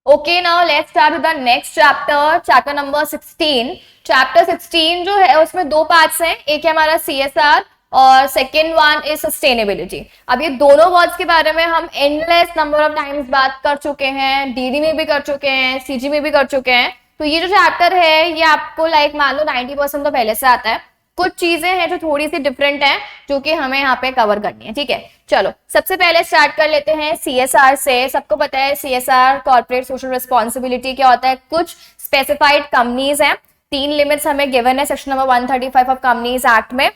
Okay, now let's start with the next chapter, chapter number 16। Chapter 16 जो है उसमें दो पार्ट्स हैं, एक है हमारा CSR और सेकेंड वन इज सस्टेनेबिलिटी। अब ये दोनों वर्ड्स के बारे में हम एंडलेस नंबर ऑफ टाइम्स बात कर चुके हैं, DD में भी कर चुके हैं, CG में भी कर चुके हैं। तो ये जो चैप्टर है ये आपको मान लो 90% तो पहले से आता है। कुछ चीजें हैं जो थोड़ी सी डिफरेंट हैं जो कि हमें यहाँ पे कवर करनी है, ठीक है। चलो सबसे पहले स्टार्ट कर लेते हैं CSR से। सबको पता है CSR कॉर्पोरेट सोशल रिस्पॉन्सिबिलिटी क्या होता है। कुछ स्पेसिफाइड कंपनीज हैं, 3 लिमिट्स हमें गिवन है section number 135 of companies act में।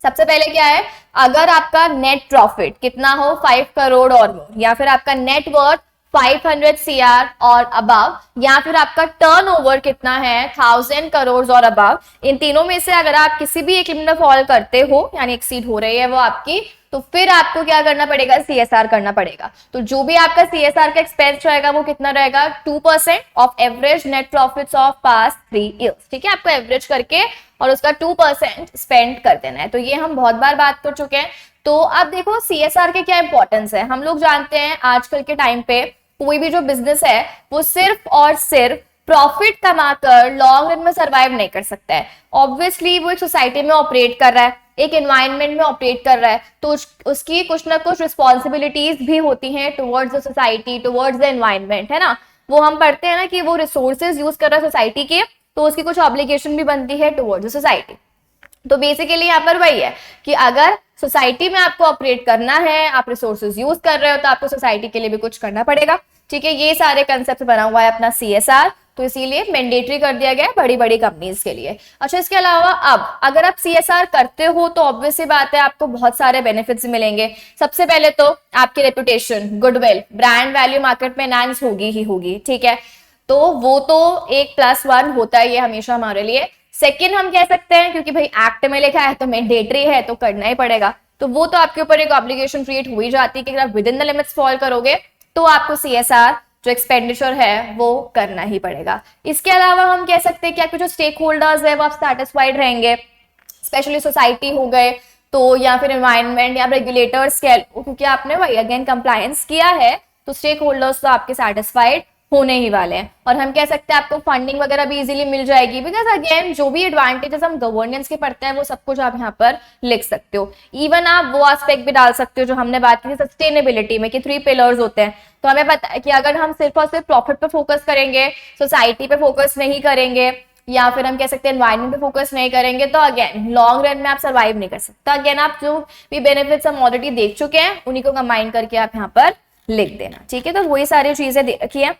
सबसे पहले क्या है, अगर आपका नेट प्रॉफिट कितना हो 5 करोड़ और मोर, या फिर आपका नेट वर्थ 500 CR और अबव, या फिर आपका टर्नओवर कितना है 1000 करोड़ और अबव, इन तीनों में से अगर आप किसी भी एक लिमिट में फॉल करते हो यानी एक्सीड हो रही है वो आपकी, तो फिर आपको क्या करना पड़ेगा, CSR करना पड़ेगा। तो जो भी आपका CSR का एक्सपेंस रहेगा वो कितना रहेगा, 2% of average net profits of past 3 years, ठीक है। आपको एवरेज करके और उसका 2% स्पेंड कर देना है। तो ये हम बहुत बार बात कर चुके हैं। तो अब देखो CSR के क्या इंपॉर्टेंस है। हम लोग जानते हैं आजकल के टाइम पे कोई भी जो बिजनेस है वो सिर्फ और सिर्फ प्रॉफिट कमाकर लॉन्ग रन में सरवाइव नहीं कर सकता है। ऑब्वियसली वो एक सोसाइटी में ऑपरेट कर रहा है, एक एनवायरनमेंट में ऑपरेट कर रहा है, तो उसकी कुछ ना कुछ रिस्पॉन्सिबिलिटीज भी होती हैं towards the society, towards the environment, है ना। वो हम पढ़ते हैं ना कि वो रिसोर्सेज यूज कर रहा है सोसाइटी के, तो उसकी कुछ ऑब्लिगेशन भी बनती है टुवर्ड्स द सोसाइटी। तो बेसिकली यहाँ पर वही है कि अगर सोसाइटी में आपको ऑपरेट करना है, आप रिसोर्सेज यूज कर रहे हो, तो आपको सोसाइटी के लिए भी कुछ करना पड़ेगा, ठीक है। ये सारे कंसेप्ट बना हुआ है अपना CSR, तो इसीलिए मैंडेटरी कर दिया गया है बड़ी बड़ी कंपनीज के लिए। अच्छा, इसके अलावा अब अगर आप CSR करते हो तो ऑब्वियस सी बात है आपको बहुत सारे बेनिफिट्स मिलेंगे। सबसे पहले तो आपकी reputation, goodwill, brand value market में एनहांस होगी ही होगी, ठीक है। तो वो तो एक +1 होता है ये हमेशा हमारे लिए। सेकेंड हम कह सकते हैं क्योंकि भाई एक्ट में लिखा है तो मैंडेटरी है तो करना ही पड़ेगा, तो वो तो आपके ऊपर एक ऑब्लिगेशन क्रिएट हो ही जाती है कि अगर आप with in the limits fall करोगे तो आपको CSR जो एक्सपेंडिचर है वो करना ही पड़ेगा। इसके अलावा हम कह सकते हैं कि आपके जो स्टेक होल्डर्स है वो आप सेटिस्फाइड रहेंगे, स्पेशली सोसाइटी हो गए तो, या फिर एनवायरनमेंट या रेगुलेटर्स के, क्योंकि आपने वही अगेन कंप्लायंस किया है तो स्टेक होल्डर्स तो आपके सेटिस्फाइड होने ही वाले हैं। और हम कह सकते हैं आपको फंडिंग वगैरह भी इजीली मिल जाएगी, बिकॉज अगेन जो भी एडवांटेजेस हम गवर्नेंस के पढ़ते हैं वो सब कुछ आप यहाँ पर लिख सकते हो। इवन आप वो एस्पेक्ट भी डाल सकते हो जो हमने बात की थी सस्टेनेबिलिटी में कि 3 पिलर्स होते हैं। तो हमें पता है कि अगर हम सिर्फ और सिर्फ प्रॉफिट पे फोकस करेंगे, सोसाइटी पे फोकस नहीं करेंगे, या फिर हम कह सकते हैं एनवायरनमेंट पे फोकस नहीं करेंगे, तो अगेन लॉन्ग रन में आप सर्वाइव नहीं कर सकते। अगेन आप जो भी बेनिफिट्स हम ऑलरेडी देख चुके हैं उन्हीं को कंबाइन करके आप यहाँ पर लिख देना, ठीक है। तो वही सारी चीजें दे रखी है।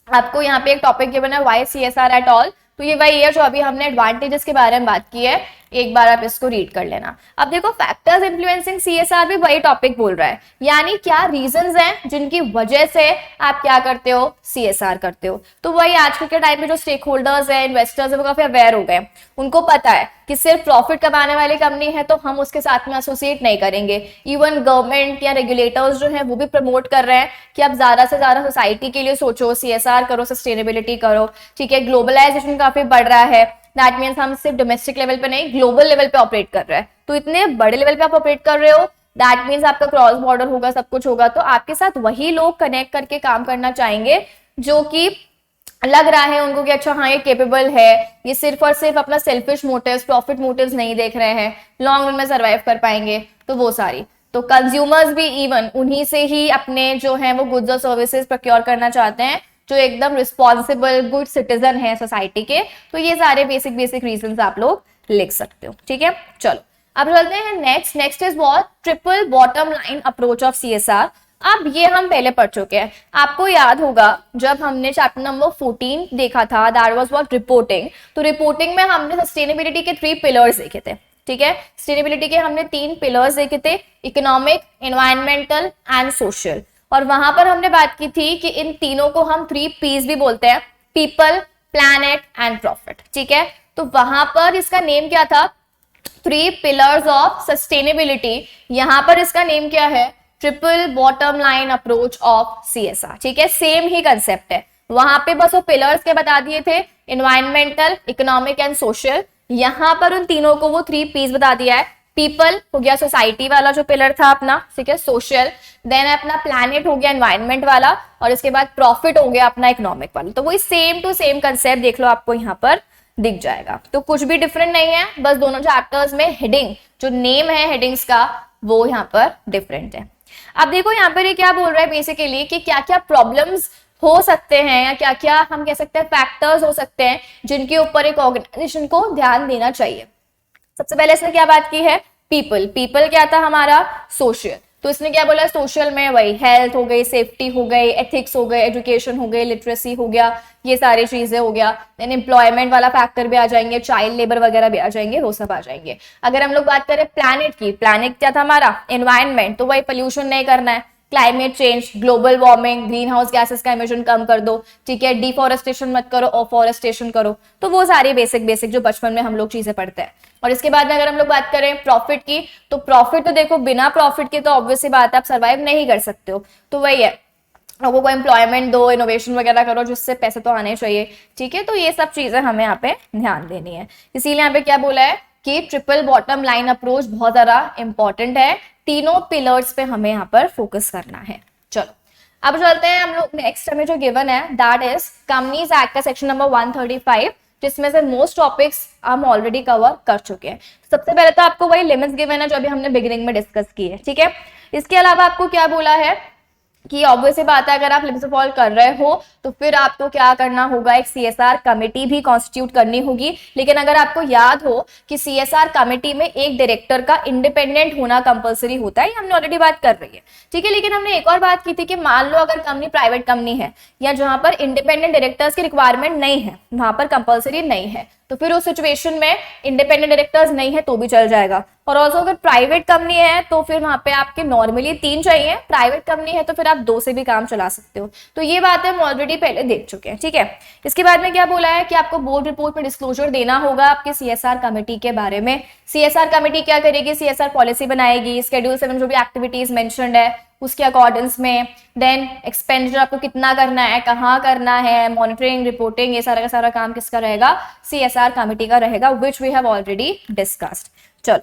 आपको यहाँ पे एक टॉपिक गिवन है व्हाई CSR एट ऑल, तो ये वही है जो अभी हमने एडवांटेजेस के बारे में बात की है, एक बार आप इसको रीड कर लेना। अब देखो फैक्टर्स इन्फ्लुएंसिंग CSR भी वही टॉपिक बोल रहा है, यानी क्या रीजंस हैं जिनकी वजह से आप क्या करते हो, CSR करते हो। तो वही आजकल के टाइम में जो स्टेक होल्डर्स है, इन्वेस्टर्स है, वो काफी अवेयर हो गए, उनको पता है कि सिर्फ प्रॉफिट कमाने वाली कंपनी है तो हम उसके साथ में एसोसिएट नहीं करेंगे। इवन गवर्नमेंट या रेगुलेटर्स जो है वो भी प्रमोट कर रहे हैं कि आप ज्यादा से ज्यादा सोसाइटी के लिए सोचो, CSR करो, सस्टेनेबिलिटी करो, ठीक है। ग्लोबलाइजेशन काफी बढ़ रहा है, दैट मीन्स हम सिर्फ डोमेस्टिक लेवल पे नहीं ग्लोबल लेवल पे ऑपरेट कर रहे हैं। तो इतने बड़े लेवल पे आप ऑपरेट कर रहे हो, दैट मीन्स आपका क्रॉस बॉर्डर होगा, सब कुछ होगा, तो आपके साथ वही लोग कनेक्ट करके काम करना चाहेंगे जो कि लग रहा है उनको कि अच्छा हाँ ये केपेबल है, ये सिर्फ और सिर्फ अपना सेल्फिश मोटिव्स, प्रॉफिट मोटिव्स नहीं देख रहे हैं, लॉन्ग रन में सर्वाइव कर पाएंगे। तो वो सारी तो कंज्यूमर्स भी इवन उन्हीं से ही अपने जो है वो गुड्स और सर्विसेज प्रोक्योर करना चाहते हैं जो एकदम रिस्पॉन्सिबल गुड सिटीजन है सोसाइटी के। तो ये सारे बेसिक रीजंस आप लोग लिख सकते हो, ठीक है। चलो अब चलते हैं next is what, triple bottom line approach of CSR। अब ये हम पहले पढ़ चुके हैं, आपको याद होगा जब हमने चैप्टर नंबर 14 देखा था, दैट वाज व्हाट, रिपोर्टिंग। तो रिपोर्टिंग में हमने सस्टेनेबिलिटी के 3 पिलर्स देखे थे, ठीक है। सस्टेनेबिलिटी के हमने 3 पिलर्स देखे थे, इकोनॉमिक, एनवायरमेंटल एंड सोशल। और वहां पर हमने बात की थी कि इन तीनों को हम 3 P's भी बोलते हैं, पीपल, प्लैनेट एंड प्रॉफिट, ठीक है। तो वहां पर इसका नेम क्या था, 3 पिलर्स ऑफ सस्टेनेबिलिटी। यहां पर इसका नेम क्या है, triple bottom line approach of CSR, ठीक है। सेम ही कंसेप्ट है, वहां पे बस वो पिलर्स के बता दिए थे, एनवायरमेंटल, इकोनॉमिक एंड सोशल। यहां पर उन तीनों को वो 3 P's बता दिया है, पीपल हो गया सोसाइटी वाला जो पिलर था अपना, ठीक है, सोशल। देन अपना प्लैनेट हो गया एनवायरनमेंट वाला, और इसके बाद प्रॉफिट हो गया अपना इकोनॉमिक वाला। तो वही सेम टू सेम कंसेप्ट देख लो आपको यहाँ पर दिख जाएगा। तो कुछ भी डिफरेंट नहीं है, बस दोनों चैप्टर्स में हेडिंग जो नेम है हेडिंग्स का वो यहाँ पर डिफरेंट है। अब देखो यहाँ पर ये क्या बोल रहा है बेसिकली कि क्या क्या प्रॉब्लम्स हो सकते हैं या क्या क्या हम कह सकते हैं फैक्टर्स हो सकते हैं जिनके ऊपर एक ऑर्गेनाइजेशन को ध्यान देना चाहिए। सबसे पहले इसने क्या बात की है, पीपल। पीपल क्या था हमारा, सोशल। तो इसने क्या बोला, सोशल में वही हेल्थ हो गई, सेफ्टी हो गई, एथिक्स हो गए, एजुकेशन हो गई, लिटरेसी हो गया, ये सारी चीजें हो गया। देन एम्प्लॉयमेंट वाला फैक्टर भी आ जाएंगे, चाइल्ड लेबर वगैरह भी आ जाएंगे, वो सब आ जाएंगे। अगर हम लोग बात करें प्लैनेट की, प्लैनेट क्या था हमारा, एनवायरनमेंट। तो वही पोल्यूशन नहीं करना है, climate change, global warming, green house gases का इमिशन कम कर दो, ठीक है, डिफॉरेस्टेशन मत करो, अफॉरेस्टेशन करो। तो वो सारी बेसिक बेसिक जो बचपन में हम लोग चीजें पढ़ते हैं। और इसके बाद में अगर हम लोग बात करें प्रॉफिट की, तो प्रॉफिट तो देखो बिना प्रॉफिट के तो ऑब्वियस सी बात है आप सर्वाइव नहीं कर सकते हो। तो वही है, लोगों को एम्प्लॉयमेंट दो, इनोवेशन वगैरह करो, जिससे पैसे तो आने चाहिए, ठीक है। तो ये सब चीजें हमें यहाँ पे ध्यान देनी है। इसीलिए यहाँ पे क्या बोला है कि ट्रिपल बॉटम लाइन अप्रोच बहुत ज्यादा इंपॉर्टेंट है, तीनों पिलर्स पे हमें यहाँ पर फोकस करना है। चलो अब चलते हैं हम लोग नेक्स्ट हमें जो गिवन है दैट इज कंपनीज एक्ट का सेक्शन नंबर 135, जिसमें से मोस्ट टॉपिक्स हम ऑलरेडी कवर कर चुके हैं। सबसे पहले तो आपको वही लिमिट्स गिवन है जो अभी हमने बिगिनिंग में डिस्कस की है, ठीक है। इसके अलावा आपको क्या बोला है कि ऑब्वियसली बात है अगर आप लिमिट्स फॉलो कर रहे हो तो फिर आपको क्या करना होगा, एक सीएसआर कमेटी भी कॉन्स्टिट्यूट करनी होगी। लेकिन अगर आपको याद हो कि सीएसआर कमेटी में एक डायरेक्टर का इंडिपेंडेंट होना कंपलसरी होता है, ये हमने ऑलरेडी बात कर रही है, ठीक है। लेकिन हमने एक और बात की थी कि मान लो अगर कंपनी प्राइवेट कंपनी है या जहां पर इंडिपेंडेंट डायरेक्टर्स की रिक्वायरमेंट नहीं है, वहां पर कंपलसरी नहीं है, तो फिर उस सिचुएशन में इंडिपेंडेंट डायरेक्टर्स नहीं है तो भी चल जाएगा। और ऑल्सो अगर प्राइवेट कंपनी है तो फिर वहां पे आपके नॉर्मली 3 चाहिए, प्राइवेट कंपनी है तो फिर आप 2 से भी काम चला सकते हो। तो ये बातें हम ऑलरेडी पहले देख चुके हैं, ठीक है। इसके बाद में क्या बोला है कि आपको बोर्ड रिपोर्ट में डिस्क्लोजर देना होगा आपके सीएसआर कमेटी के बारे में। सीएसआर कमेटी क्या करेगी, सीएसआर पॉलिसी बनाएगी, शेड्यूल 7 जो भी एक्टिविटीज मेंशन्ड है उसके अकॉर्डिंग्स में। देन एक्सपेंडिचर आपको कितना करना है, कहाँ करना है, मॉनिटरिंग, रिपोर्टिंग, ये सारा का सारा काम किसका रहेगा, सीएसआर कमेटी का रहेगा, which we have already discussed. चलो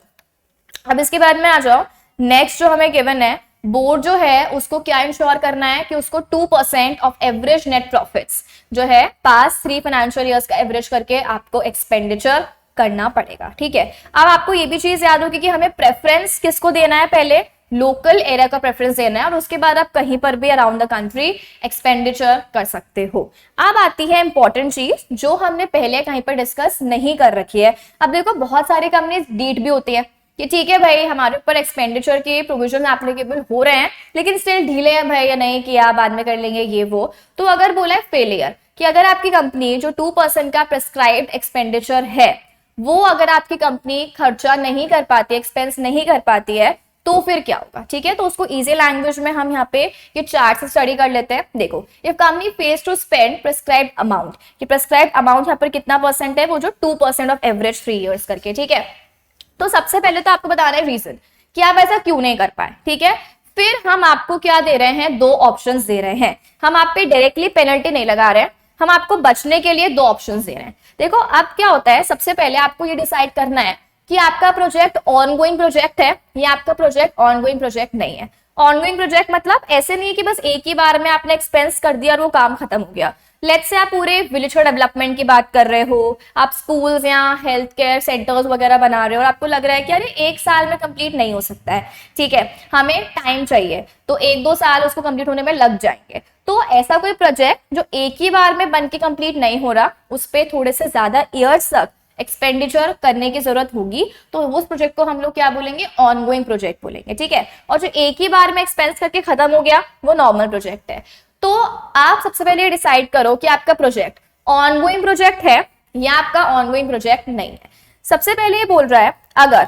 अब इसके बाद में आ जाओ, नेक्स्ट जो हमें गिवन है, बोर्ड जो है उसको क्या इंश्योर करना है कि उसको 2% ऑफ एवरेज नेट प्रॉफिट्स जो है पास 3 फाइनेंशियल ईयर्स का एवरेज करके आपको एक्सपेंडिचर करना पड़ेगा, ठीक है। अब आपको ये भी चीज याद होगी कि हमें प्रेफरेंस किसको देना है, पहले लोकल एरिया का प्रेफरेंस देना है और उसके बाद आप कहीं पर भी अराउंड द कंट्री एक्सपेंडिचर कर सकते हो। अब आती है इंपॉर्टेंट चीज जो हमने पहले कहीं पर डिस्कस नहीं कर रखी है। अब देखो बहुत सारी कंपनीज डीट भी होती है कि ठीक है भाई हमारे ऊपर एक्सपेंडिचर के प्रोविजन एप्लीकेबल हो रहे हैं लेकिन स्टिल ढीले हैं भाई, या नहीं किया बाद में कर लेंगे ये वो। तो अगर बोला है फेलियर कि अगर आपकी कंपनी जो 2% का प्रेस्क्राइब्ड एक्सपेंडिचर है वो अगर आपकी कंपनी खर्चा नहीं कर पाती, एक्सपेंस नहीं कर पाती है, तो फिर क्या होगा, ठीक है। तो उसको इजी लैंग्वेज में हम यहाँ पे ये चार्ट से स्टडी कर लेते हैं। देखो if company fails to spend prescribed amount, कि प्रेस्क्राइब्ड अमाउंट यहाँ पर कितना परसेंट है, वो जो 2% ऑफ एवरेज 3 इयर्स करके, ठीक है। तो सबसे पहले तो आपको बताना है रीजन कि आप ऐसा क्यों नहीं कर पाए, ठीक है। फिर हम आपको क्या दे रहे हैं, 2 ऑप्शंस दे रहे हैं। हम आप पे डायरेक्टली पेनल्टी नहीं लगा रहे हैं, हम आपको बचने के लिए 2 ऑप्शंस दे रहे हैं। देखो अब क्या होता है, सबसे पहले आपको ये डिसाइड करना है कि आपका प्रोजेक्ट ऑनगोइंग प्रोजेक्ट है या आपका प्रोजेक्ट ऑनगोइंग प्रोजेक्ट नहीं है। ऑनगोइंग प्रोजेक्ट मतलब ऐसे नहीं है कि बस एक ही बार में आपने एक्सपेंस कर दिया और वो काम खत्म हो गया। लेट्स से आप पूरे विलेज डेवलपमेंट की बात कर रहे हो, आप स्कूल्स या हेल्थ केयर सेंटर्स वगैरह बना रहे हो और आपको लग रहा है कि अरे 1 साल में कंप्लीट नहीं हो सकता है, ठीक है, हमें टाइम चाहिए, तो 1-2 साल उसको कंप्लीट होने में लग जाएंगे। तो ऐसा कोई प्रोजेक्ट जो एक ही बार में बन के कंप्लीट नहीं हो रहा, उस पर थोड़े से ज्यादा ईयर्स तक एक्सपेंडिचर करने की जरूरत होगी, तो उस प्रोजेक्ट को हम लोग क्या बोलेंगे, ऑनगोइंग प्रोजेक्ट बोलेंगे, ठीक है। और जो एक ही बार में एक्सपेंस करके खत्म हो गया वो नॉर्मल प्रोजेक्ट है। तो आप सबसे पहले डिसाइड करो कि आपका प्रोजेक्ट ऑनगोइंग प्रोजेक्ट है या आपका ऑनगोइंग प्रोजेक्ट नहीं है। सबसे पहले ये बोल रहा है अगर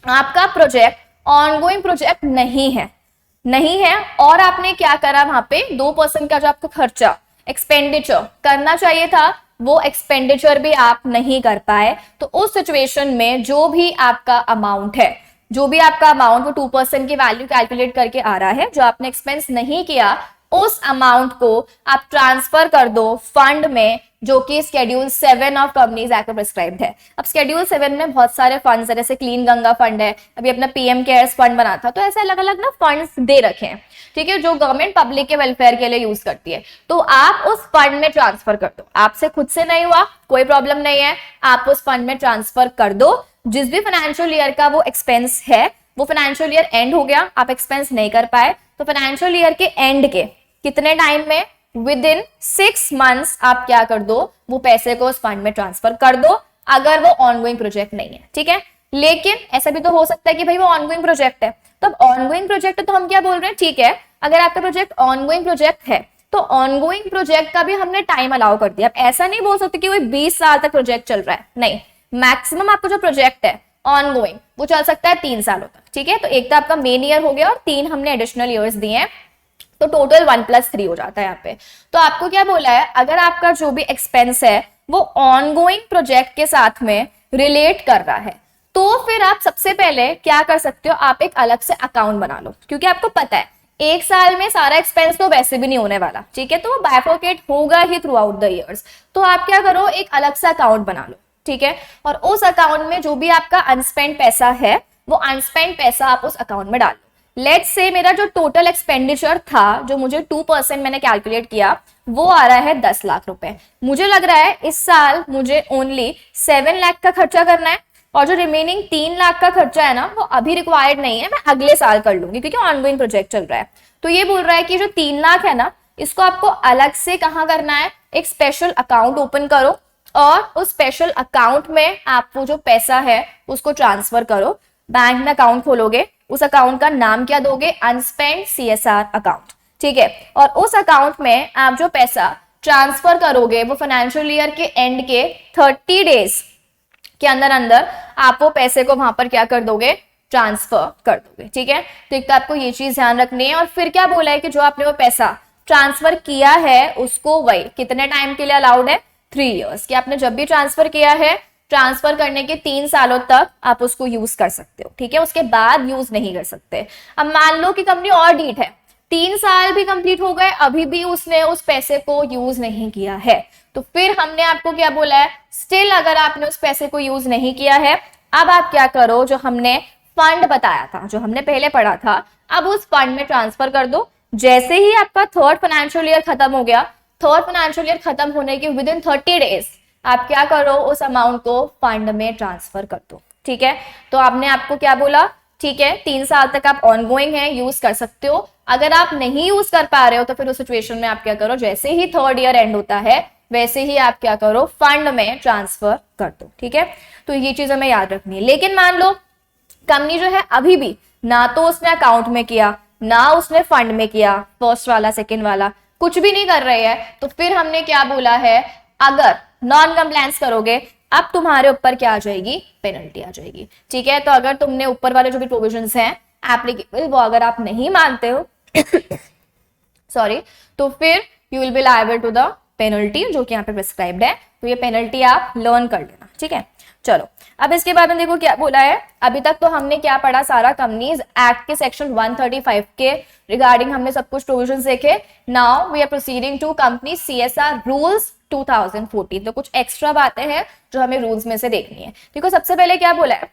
आपका प्रोजेक्ट ऑनगोइंग प्रोजेक्ट नहीं है और आपने क्या करा, वहां पे 2% का जो आपको खर्चा एक्सपेंडिचर करना चाहिए था वो एक्सपेंडिचर भी आप नहीं कर पाए, तो उस सिचुएशन में जो भी आपका अमाउंट है, जो भी आपका अमाउंट वो 2% की वैल्यू कैलकुलेट करके आ रहा है, जो आपने एक्सपेंस नहीं किया उस अमाउंट को आप ट्रांसफर कर दो फंड में जो कि शेड्यूल 7 ऑफ कंपनीज एक्ट में प्रिस्क्राइब्ड है। अब शेड्यूल 7 में बहुत सारे फंड्स है, जैसे क्लीन गंगा फंड है, अभी अपना पीएम केयर्स फंड बना था, तो ऐसे अलग अलग ना फंड्स दे रखे हैं, ठीक है, जो गवर्नमेंट पब्लिक के वेलफेयर के लिए यूज करती है। तो आप उस फंड में ट्रांसफर कर दो, आपसे खुद से नहीं हुआ कोई प्रॉब्लम नहीं है, आप उस फंड में ट्रांसफर कर दो। जिस भी फाइनेंशियल ईयर का वो एक्सपेंस है, वो फाइनेंशियल ईयर एंड हो गया, आप एक्सपेंस नहीं कर पाए, तो फाइनेंशियल ईयर के एंड के कितने टाइम में, विद इन 6 मंथ्स आप क्या कर दो, वो पैसे को उस फंड में ट्रांसफर कर दो, अगर वो ऑनगोइंग प्रोजेक्ट नहीं है, ठीक है। लेकिन ऐसा भी तो हो सकता है कि भाई वो ऑनगोइंग प्रोजेक्ट है, तो अब ऑनगोइंग प्रोजेक्ट है तो हम क्या बोल रहे हैं, ठीक है, अगर आपका प्रोजेक्ट ऑनगोइंग प्रोजेक्ट है तो ऑनगोइंग प्रोजेक्ट का भी हमने टाइम अलाउ कर दिया। अब ऐसा नहीं बोल सकते कि वो 20 साल तक प्रोजेक्ट चल रहा है, नहीं, मैक्सिमम आपका जो प्रोजेक्ट है ऑनगोइंग वो चल सकता है 3 सालों तक, ठीक है। तो एक तो आपका मेन ईयर हो गया और 3 हमने एडिशनल ईयर्स दिए हैं, तो टोटल 1+3 हो जाता है यहाँ पे। तो आपको क्या बोला है, अगर आपका जो भी एक्सपेंस है वो ऑनगोइंग प्रोजेक्ट के साथ में रिलेट कर रहा है, तो फिर आप सबसे पहले क्या कर सकते हो, आप एक अलग से अकाउंट बना लो, क्योंकि आपको पता है एक साल में सारा एक्सपेंस तो वैसे भी नहीं होने वाला, ठीक है, तो वो बाइफोकेट होगा ही थ्रू आउट द ईयर्स। तो आप क्या करो, एक अलग से अकाउंट बना लो, ठीक है, और उस अकाउंट में जो भी आपका अनस्पेंड पैसा है वो अनस्पेंड पैसा आप उस अकाउंट में डाल लो। लेट्स से मेरा जो टोटल एक्सपेंडिचर था, जो मुझे 2% मैंने कैलकुलेट किया, वो आ रहा है 10 लाख रुपए। मुझे लग रहा है इस साल मुझे ओनली 7 लाख का खर्चा करना है, और जो रिमेनिंग 3 लाख का खर्चा है ना, वो अभी रिक्वायर्ड नहीं है, मैं अगले साल कर लूंगी क्योंकि ऑनगोइंग प्रोजेक्ट चल रहा है। तो ये बोल रहा है कि जो 3 लाख है ना, इसको आपको अलग से कहाँ करना है, एक स्पेशल अकाउंट ओपन करो और उस स्पेशल अकाउंट में आप वो जो पैसा है उसको ट्रांसफर करो। बैंक में अकाउंट खोलोगे, उस अकाउंट का नाम क्या दोगे, अनस्पेंड CSR अकाउंट, ठीक है, और उस अकाउंट में आप जो पैसा ट्रांसफर करोगे वो फाइनेंशियल ईयर के एंड के 30 डेज के अंदर अंदर आप वो पैसे को वहां पर क्या कर दोगे, ट्रांसफर कर दोगे, ठीक है। तो एक तो आपको ये चीज ध्यान रखनी है। और फिर क्या बोला है कि जो आपने वो पैसा ट्रांसफर किया है उसको वही कितने टाइम के लिए अलाउड है, 3 इयर्स, कि आपने जब भी ट्रांसफर किया है, ट्रांसफर करने के 3 सालों तक आप उसको यूज कर सकते हो, ठीक है, उसके बाद यूज नहीं कर सकते। अब मान लो कि कंपनी और डीट है, 3 साल भी कंप्लीट हो गए, अभी भी उसने उस पैसे को यूज नहीं किया है, तो फिर हमने आपको क्या बोला है, स्टिल अगर आपने उस पैसे को यूज नहीं किया है, अब आप क्या करो, जो हमने फंड बताया था, जो हमने पहले पढ़ा था, अब उस फंड में ट्रांसफर कर दो। जैसे ही आपका 3rd फाइनेंशियल ईयर खत्म हो गया, 3rd फाइनेंशियल ईयर खत्म होने के विद इन 30 डेज आप क्या करो, उस अमाउंट को फंड में ट्रांसफर कर दो, ठीक है। तो आपने आपको क्या बोला, ठीक है, 3 साल तक आप ऑनगोइंग है, यूज कर सकते हो। अगर आप नहीं यूज कर पा रहे हो तो फिर उस सिचुएशन में आप क्या करो, जैसे ही 3rd ईयर एंड होता है वैसे ही आप क्या करो, फंड में ट्रांसफर कर दो, ठीक है। तो ये चीज हमें याद रखनी है। लेकिन मान लो कंपनी जो है अभी भी ना तो उसने अकाउंट में किया, ना उसने फंड में किया, फर्स्ट वाला सेकंड वाला कुछ भी नहीं कर रही है, तो फिर हमने क्या बोला है, अगर नॉन कंप्लायंस करोगे अब तुम्हारे ऊपर क्या आ जाएगी, पेनल्टी आ जाएगी, ठीक है। तो अगर तुमने ऊपर वाले जो भी प्रोविजंस हैं एप्लीकेबल वो अगर आप नहीं मानते हो सॉरी, तो फिर you will be liable to the penalty, जो कि यहाँ पे प्रिस्क्राइब्ड है। तो ये पेनल्टी आप लर्न कर लेना, ठीक है। चलो अब इसके बाद में देखो क्या बोला है। अभी तक तो हमने क्या पढ़ा, सारा कंपनीज एक्ट के सेक्शन 135 के रिगार्डिंग हमने सब कुछ प्रोविजंस देखे। Now we are proceeding to company CSR rules 2014। तो कुछ एक्स्ट्रा बातें हैं जो हमें रूल्स में से देखनी है। देखो सबसे पहले क्या बोला है,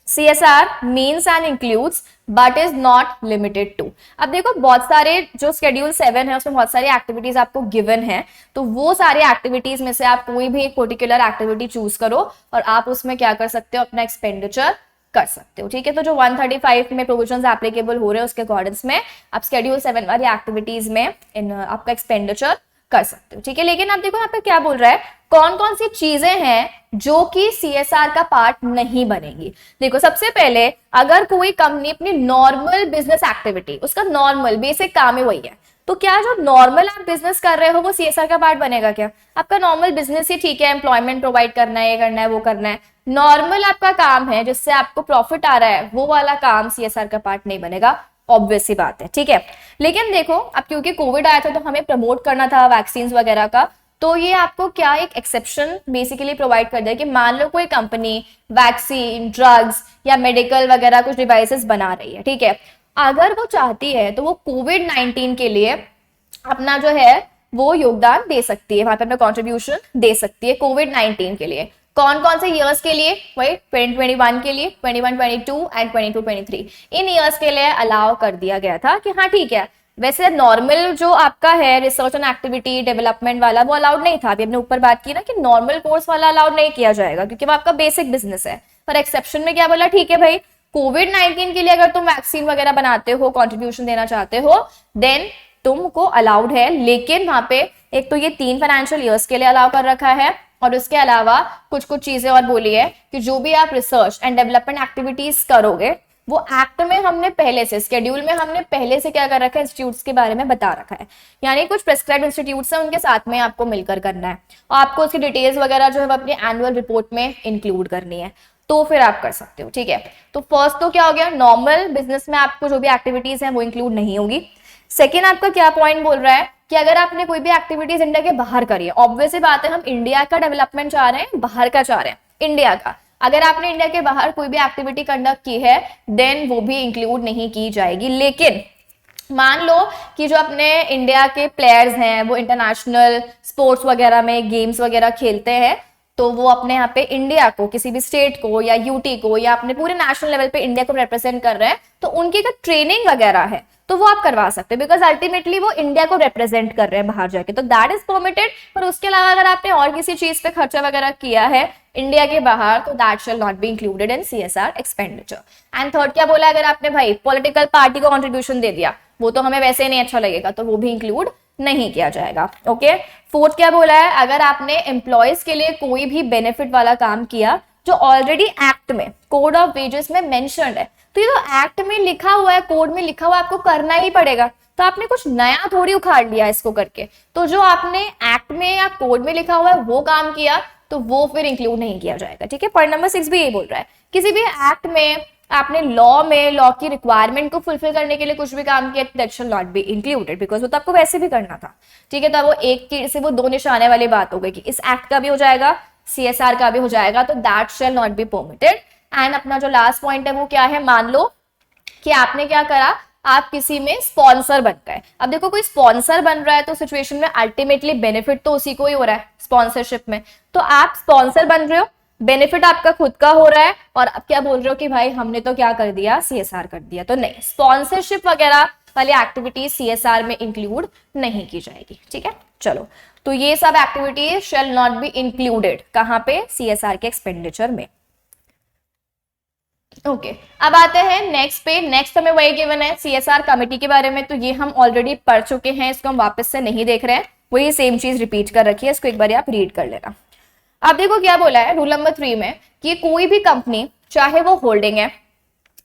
CSR means and includes but is not limited to। अब देखो बहुत सारे जो शेड्यूल 7 है उसमें बहुत सारी एक्टिविटीज आपको गिवन है, तो वो सारी एक्टिविटीज में से आप कोई भी एक पर्टिकुलर एक्टिविटी चूज करो और आप उसमें क्या कर सकते हो, अपना एक्सपेंडिचर कर सकते हो, ठीक है। तो जो 135 में प्रोविजंस एप्लीकेबल हो रहे हैं उसके अकॉर्डिंग्स में आप शेड्यूल 7 वाली एक्टिविटीज में आपका एक्सपेंडिचर कर सकते हो, ठीक है। लेकिन आप देखो यहाँ पे क्या बोल रहा है, कौन कौन सी चीजें हैं जो कि CSR का पार्ट नहीं बनेगी। देखो सबसे पहले अगर कोई कंपनी अपनी नॉर्मल बिजनेस एक्टिविटी, उसका नॉर्मल बेसिक काम ही वही है, तो क्या जो नॉर्मल आप बिजनेस कर रहे हो वो CSR का पार्ट बनेगा क्या? आपका नॉर्मल बिजनेस ही ठीक है, एम्प्लॉयमेंट प्रोवाइड करना है, ये करना है, वो करना है, नॉर्मल आपका काम है जिससे आपको प्रॉफिट आ रहा है, वो वाला काम CSR का पार्ट नहीं बनेगा, ऑब्वियस सी बात है, ठीक है। लेकिन देखो अब क्योंकि कोविड आया था तो हमें प्रमोट करना था वैक्सीन वगैरह का, तो ये आपको क्या एक एक्सेप्शन बेसिकली प्रोवाइड कर दिया कि मान लो कोई कंपनी वैक्सीन, ड्रग्स या मेडिकल वगैरह कुछ डिवाइसेस बना रही है, ठीक है, अगर वो चाहती है तो वो कोविड-19 के लिए अपना जो है वो योगदान दे सकती है, वहां पे अपना कॉन्ट्रीब्यूशन दे सकती है कोविड-19 के लिए। कौन कौन से ईयर्स के लिए? वही 2021 के लिए, 21-22 एंड 22-23 इन ईयर्स के लिए अलाउ कर दिया गया था कि हाँ ठीक है। वैसे नॉर्मल जो आपका है रिसर्च एंड एक्टिविटी डेवलपमेंट वाला वो अलाउड नहीं था। अभी हमने ऊपर बात की ना कि नॉर्मल कोर्स वाला अलाउड नहीं किया जाएगा क्योंकि वो आपका बेसिक बिजनेस है। पर एक्सेप्शन में क्या बोला, ठीक है भाई कोविड-19 के लिए अगर तुम वैक्सीन वगैरह बनाते हो, कंट्रीब्यूशन देना चाहते हो, देन तुमको अलाउड है। लेकिन वहां पे एक तो ये 3 फाइनेंशियल ईयर्स के लिए अलाउ कर रखा है और उसके अलावा कुछ कुछ चीजें और बोली है कि जो भी आप रिसर्च एंड डेवलपमेंट एक्टिविटीज करोगे वो एक्ट में हमने पहले से, शेड्यूल में हमने पहले से क्या कर रखा है, इंस्टीट्यूट्स के बारे में बता रखा है। यानी कुछ प्रेस्क्राइब्ड इंस्टीट्यूट्स हैं उनके साथ में आपको मिलकर करना है और आपको उसकी डिटेल्स वगैरह जो है वो अपनी एनुअल रिपोर्ट में इंक्लूड करनी है, तो फिर आप कर सकते हो। ठीक है, तो फर्स्ट तो क्या हो गया, नॉर्मल बिजनेस में आपको जो भी एक्टिविटीज हैं वो इंक्लूड नहीं होगी। सेकेंड आपका क्या पॉइंट बोल रहा है कि अगर आपने कोई भी एक्टिविटीज इंडिया के बाहर करी है, ऑब्वियसली बात है हम इंडिया का डेवलपमेंट चाह रहे हैं, बाहर का चाह रहे हैं, इंडिया का। अगर आपने इंडिया के बाहर कोई भी एक्टिविटी कंडक्ट की है देन वो भी इंक्लूड नहीं की जाएगी। लेकिन मान लो कि जो अपने इंडिया के प्लेयर्स हैं वो इंटरनेशनल स्पोर्ट्स वगैरह में गेम्स वगैरह खेलते हैं, तो वो अपने यहाँ पे इंडिया को, किसी भी स्टेट को या यूटी को या अपने पूरे नेशनल लेवल पे इंडिया को रिप्रेजेंट कर रहे हैं, तो उनकी अगर ट्रेनिंग वगैरह है तो वो आप करवा सकते हैं बिकॉज अल्टीमेटली वो इंडिया को रिप्रेजेंट कर रहे हैं बाहर जाके, तो दैट इज परमिटेड। पर उसके अलावा अगर आपने और किसी चीज पे खर्चा वगैरह किया है इंडिया के बाहर तो that shall not be included in CSR expenditure. And third क्या बोला, अगर आपने भाई पॉलिटिकल पार्टी को कॉन्ट्रीब्यूशन दे दिया, वो तो हमें वैसे ही नहीं अच्छा लगेगा, तो वो भी इंक्लूड नहीं किया जाएगा। ओके, फोर्थ क्या बोला है, अगर आपने एम्प्लॉयज के लिए कोई भी बेनिफिट वाला काम किया जो ऑलरेडी एक्ट में कोड ऑफ वेजेस में मेंशन्ड है, तो ये तो एक्ट में लिखा हुआ है, कोड में लिखा हुआ है, आपको करना ही पड़ेगा, तो आपने कुछ नया थोड़ी उखाड़ लिया इसको करके। तो जो आपने एक्ट में या कोड में लिखा हुआ है वो काम किया तो वो फिर इंक्लूड नहीं किया जाएगा। ठीक है, पॉइंट नंबर 6 भी यही बोल रहा है, किसी भी एक्ट में आपने लॉ की रिक्वायरमेंट को फुलफिल करने के लिए कुछ भी काम किया that shall not be included because वो तो आपको वैसे भी करना था। ठीक है, तो वो एक तीर से वो दो निशाने वाली बात हो गई कि इस एक्ट का भी हो जाएगा, सीएसआर का भी हो जाएगा, तो that shall not be permitted. And अपना जो लास्ट पॉइंट है वो क्या है, मान लो कि आपने क्या करा, आप किसी में स्पॉन्सर बन गए। अब देखो कोई स्पॉन्सर बन रहा है तो सिचुएशन में अल्टीमेटली बेनिफिट तो उसी को ही हो रहा है स्पॉन्सरशिप में, तो आप स्पॉन्सर बन रहे हो, बेनिफिट आपका खुद का हो रहा है और अब क्या बोल रहे हो कि भाई हमने तो क्या कर दिया, सीएसआर कर दिया। तो नहीं, स्पॉन्सरशिप वगैरह वाली एक्टिविटीज सीएसआर में इंक्लूड नहीं की जाएगी। ठीक है, चलो, तो ये सब activities shall not be included कहां पे, सीएसआर के एक्सपेंडिचर में। ओके, अब आते हैं नेक्स्ट पे। नेक्स्ट हमें वही गिवन है सीएसआर कमेटी के बारे में, तो ये हम ऑलरेडी पढ़ चुके हैं, इसको हम वापस से नहीं देख रहे हैं, वही सेम चीज रिपीट कर रखी है, इसको एक बार आप रीड कर लेना। अब देखो क्या बोला है रूल नंबर 3 में कि कोई भी कंपनी, चाहे वो होल्डिंग है,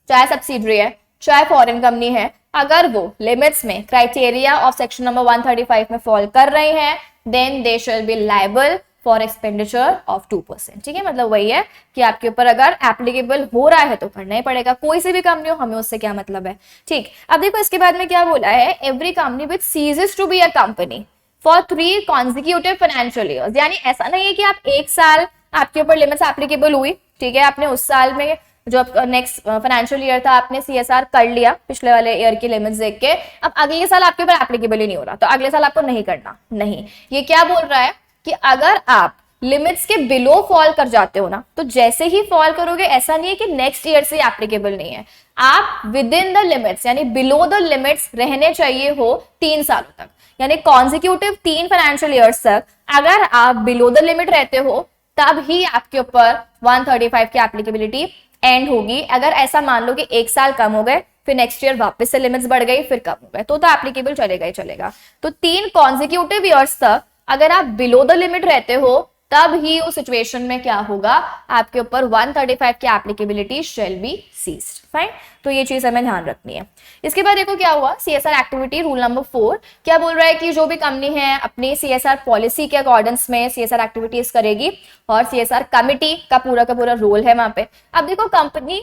चाहे सब्सिडरी है, चाहे फॉरेन कंपनी है, अगर वो लिमिट्स में क्राइटेरिया ऑफ सेक्शन नंबर 135 में फॉल कर रहे हैं then they shall be liable for expenditure of 2%। ठीक है, मतलब वही है कि आपके ऊपर अगर एप्लीकेबल हो रहा है तो करना ही पड़ेगा, कोई सी भी कंपनी हो, हमें उससे क्या मतलब है। ठीक, अब देखो इसके बाद में क्या बोला है, every company which ceases to be a company for 3 consecutive financial years. यानी ऐसा नहीं है कि आप एक साल आपके ऊपर लिमिट्स एप्लीकेबल हुई, ठीक है, आपने उस साल में जो नेक्स्ट फाइनेंशियल ईयर था आपने सीएसआर कर लिया पिछले वाले ईयर की लिमिट्स देख के, अब अगले साल आपके ऊपर एप्लीकेबल ही नहीं हो रहा तो अगले साल आपको नहीं करना। नहीं, ये क्या बोल रहा है कि अगर आप लिमिट्स के बिलो फॉल कर जाते हो ना, तो जैसे ही फॉल करोगे ऐसा नहीं है कि नेक्स्ट ईयर से एप्लीकेबल नहीं है, आप विद इन द लिमिट्स यानी बिलो द लिमिट्स रहने चाहिए हो 3 सालों तक, यानी कॉन्जिक्यूटिव 3 फाइनेंशियल ईयर्स तक अगर आप बिलो द लिमिट रहते हो तब ही आपके ऊपर 135 की एप्लीकेबिलिटी एंड होगी। अगर ऐसा मान लो कि एक साल कम हो गए फिर नेक्स्ट ईयर वापस से लिमिट्स बढ़ गई फिर कम हो गए तो एप्लीकेबल चलेगा ही चलेगा। तो 3 कॉन्जिक्यूटिव ईयर्स तक अगर आप बिलो द लिमिट रहते हो तब ही उस सिचुएशन में क्या होगा, आपके ऊपर 135 की applicability shall be ceased. Fine, तो ये चीज हमें ध्यान रखनी है। इसके बाद देखो क्या हुआ, सीएसआर एक्टिविटी रूल नंबर 4 क्या बोल रहा है कि जो भी कंपनी है अपनी सीएसआर पॉलिसी के अकॉर्डेंस में सीएसआर एक्टिविटीज करेगी और सीएसआर कमिटी का पूरा रोल है वहां पे। अब देखो कंपनी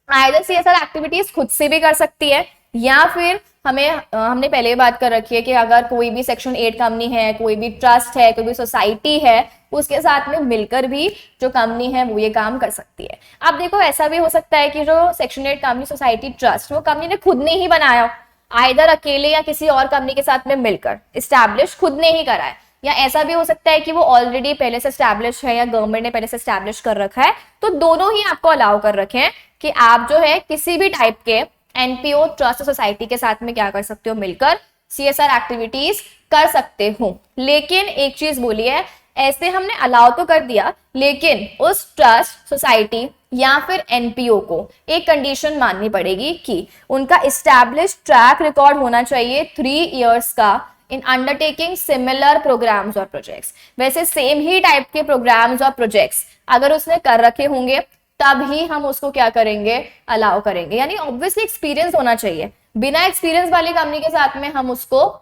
आइदर सीएसआर एक्टिविटीज खुद से भी कर सकती है या फिर हमने पहले ही बात कर रखी है कि अगर कोई भी सेक्शन 8 कंपनी है, कोई भी ट्रस्ट है, कोई भी सोसाइटी है, उसके साथ में मिलकर भी जो कंपनी है वो ये काम कर सकती है। अब देखो ऐसा भी हो सकता है कि जो सेक्शन 8 कंपनी, सोसाइटी, ट्रस्ट वो कंपनी ने खुद ने ही बनाया, आइदर अकेले या किसी और कंपनी के साथ में मिलकर, इस्टेब्लिश खुद ने ही करा है, या ऐसा भी हो सकता है कि वो ऑलरेडी पहले से एस्टैब्लिश है या गवर्नमेंट ने पहले से एस्टैब्लिश कर रखा है, तो दोनों ही आपको अलाउ कर रखे हैं कि आप जो है किसी भी टाइप के एनपीओ ट्रस्ट सोसाइटी के साथ में क्या कर सकते हो, मिलकर सीएसआर एक्टिविटीज कर सकते हो। लेकिन एक चीज बोली है, ऐसे हमने अलाउ तो कर दिया, लेकिन उस ट्रस्ट सोसाइटी या फिर एनपीओ को एक कंडीशन माननी पड़ेगी कि उनका इस्टेब्लिश ट्रैक रिकॉर्ड होना चाहिए 3 इयर्स का इन अंडरटेकिंग सिमिलर प्रोग्राम्स और प्रोजेक्ट्स। वैसे सेम ही टाइप के प्रोग्राम्स और प्रोजेक्ट्स अगर उसने कर रखे होंगे तब ही हम उसको क्या करेंगे, अलाउ करेंगे। यानी ऑब्वियसली एक्सपीरियंस होना चाहिए, बिना एक्सपीरियंस वाली कंपनी के साथ में हम उसको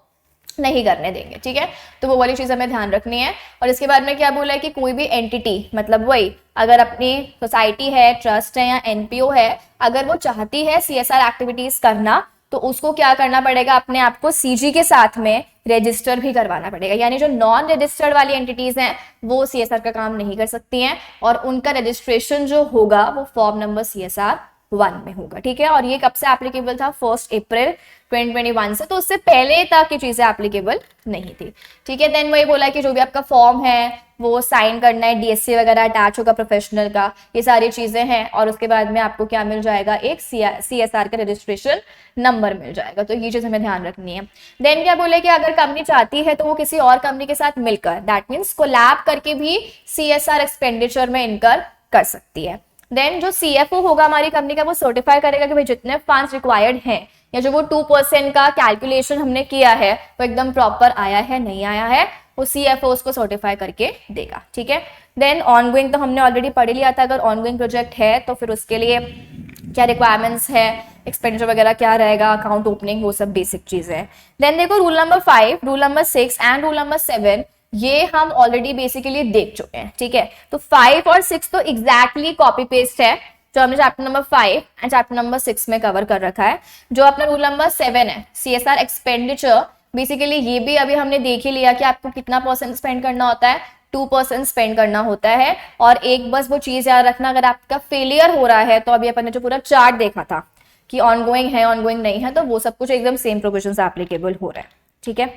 नहीं करने देंगे, ठीक है। तो वो वाली चीज हमें ध्यान रखनी है। और इसके बाद में क्या बोला है कि कोई भी एंटिटी, मतलब वही अगर अपनी सोसाइटी है, ट्रस्ट है या एनपीओ है, अगर वो चाहती है सीएसआर एक्टिविटीज करना, तो उसको क्या करना पड़ेगा, अपने आप को सीजी के साथ में रजिस्टर भी करवाना पड़ेगा। यानी जो नॉन रजिस्टर्ड वाली एंटिटीज हैं वो सीएसआर का काम नहीं कर सकती हैं, और उनका रजिस्ट्रेशन जो होगा वो फॉर्म नंबर सीएसआर 1 में होगा, ठीक है। और ये कब से एप्लीकेबल था, 1 अप्रैल 2021 से, तो उससे पहले तक ये चीजें एप्लीकेबल नहीं थी, ठीक है। देन वही बोला कि जो भी आपका फॉर्म है वो साइन करना है, डीएससी वगैरह अटैच होगा प्रोफेशनल का, ये सारी चीजें हैं। और उसके बाद में आपको क्या मिल जाएगा, एक सीएसआर का रजिस्ट्रेशन नंबर मिल जाएगा। तो ये चीज हमें ध्यान रखनी है। देन क्या बोले कि अगर कंपनी चाहती है तो वो किसी और कंपनी के साथ मिलकर, दैट मीन्स कोलैब करके भी सीएसआर एक्सपेंडिचर में इनकर कर सकती है। देन जो सीएफओ होगा हमारी कंपनी का, वो सर्टिफाई करेगा कि भाई जितने फंड्स रिक्वायर्ड हैं या जो वो 2% का कैलकुलेशन हमने किया है वो एकदम प्रॉपर आया है नहीं आया है, वो सीएफओ उसको सर्टिफाई करके देगा, ठीक है। देन ऑनगोइंग तो हमने ऑलरेडी पढ़ लिया था, अगर ऑनगोइंग प्रोजेक्ट है तो फिर उसके लिए क्या रिक्वायरमेंट्स है, एक्सपेंडिचर वगैरह क्या रहेगा, अकाउंट ओपनिंग, वो सब बेसिक चीजें हैं। देन देखो rule number 5, rule number 6 and rule number 7 ये हम ऑलरेडी बेसिकली देख चुके हैं, ठीक है। तो 5 और 6 तो एग्जैक्टली कॉपी पेस्ट है जो हमने chapter number 5 and chapter number 6 में कवर कर रखा है। जो अपना रूल नंबर 7 है सीएसआर एक्सपेंडिचर, बेसिकली ये भी अभी हमने देख ही लिया कि आपको कितना % स्पेंड करना होता है, 2% स्पेंड करना होता है। और एक बस वो चीज याद रखना, अगर आपका फेलियर हो रहा है तो अभी अपन ने जो पूरा चार्ट देखा था कि ऑनगोइंग है ऑनगोइंग नहीं है, तो वो सब कुछ एकदम सेम प्रोविजंस एप्लीकेबल हो रहा है, ठीक है।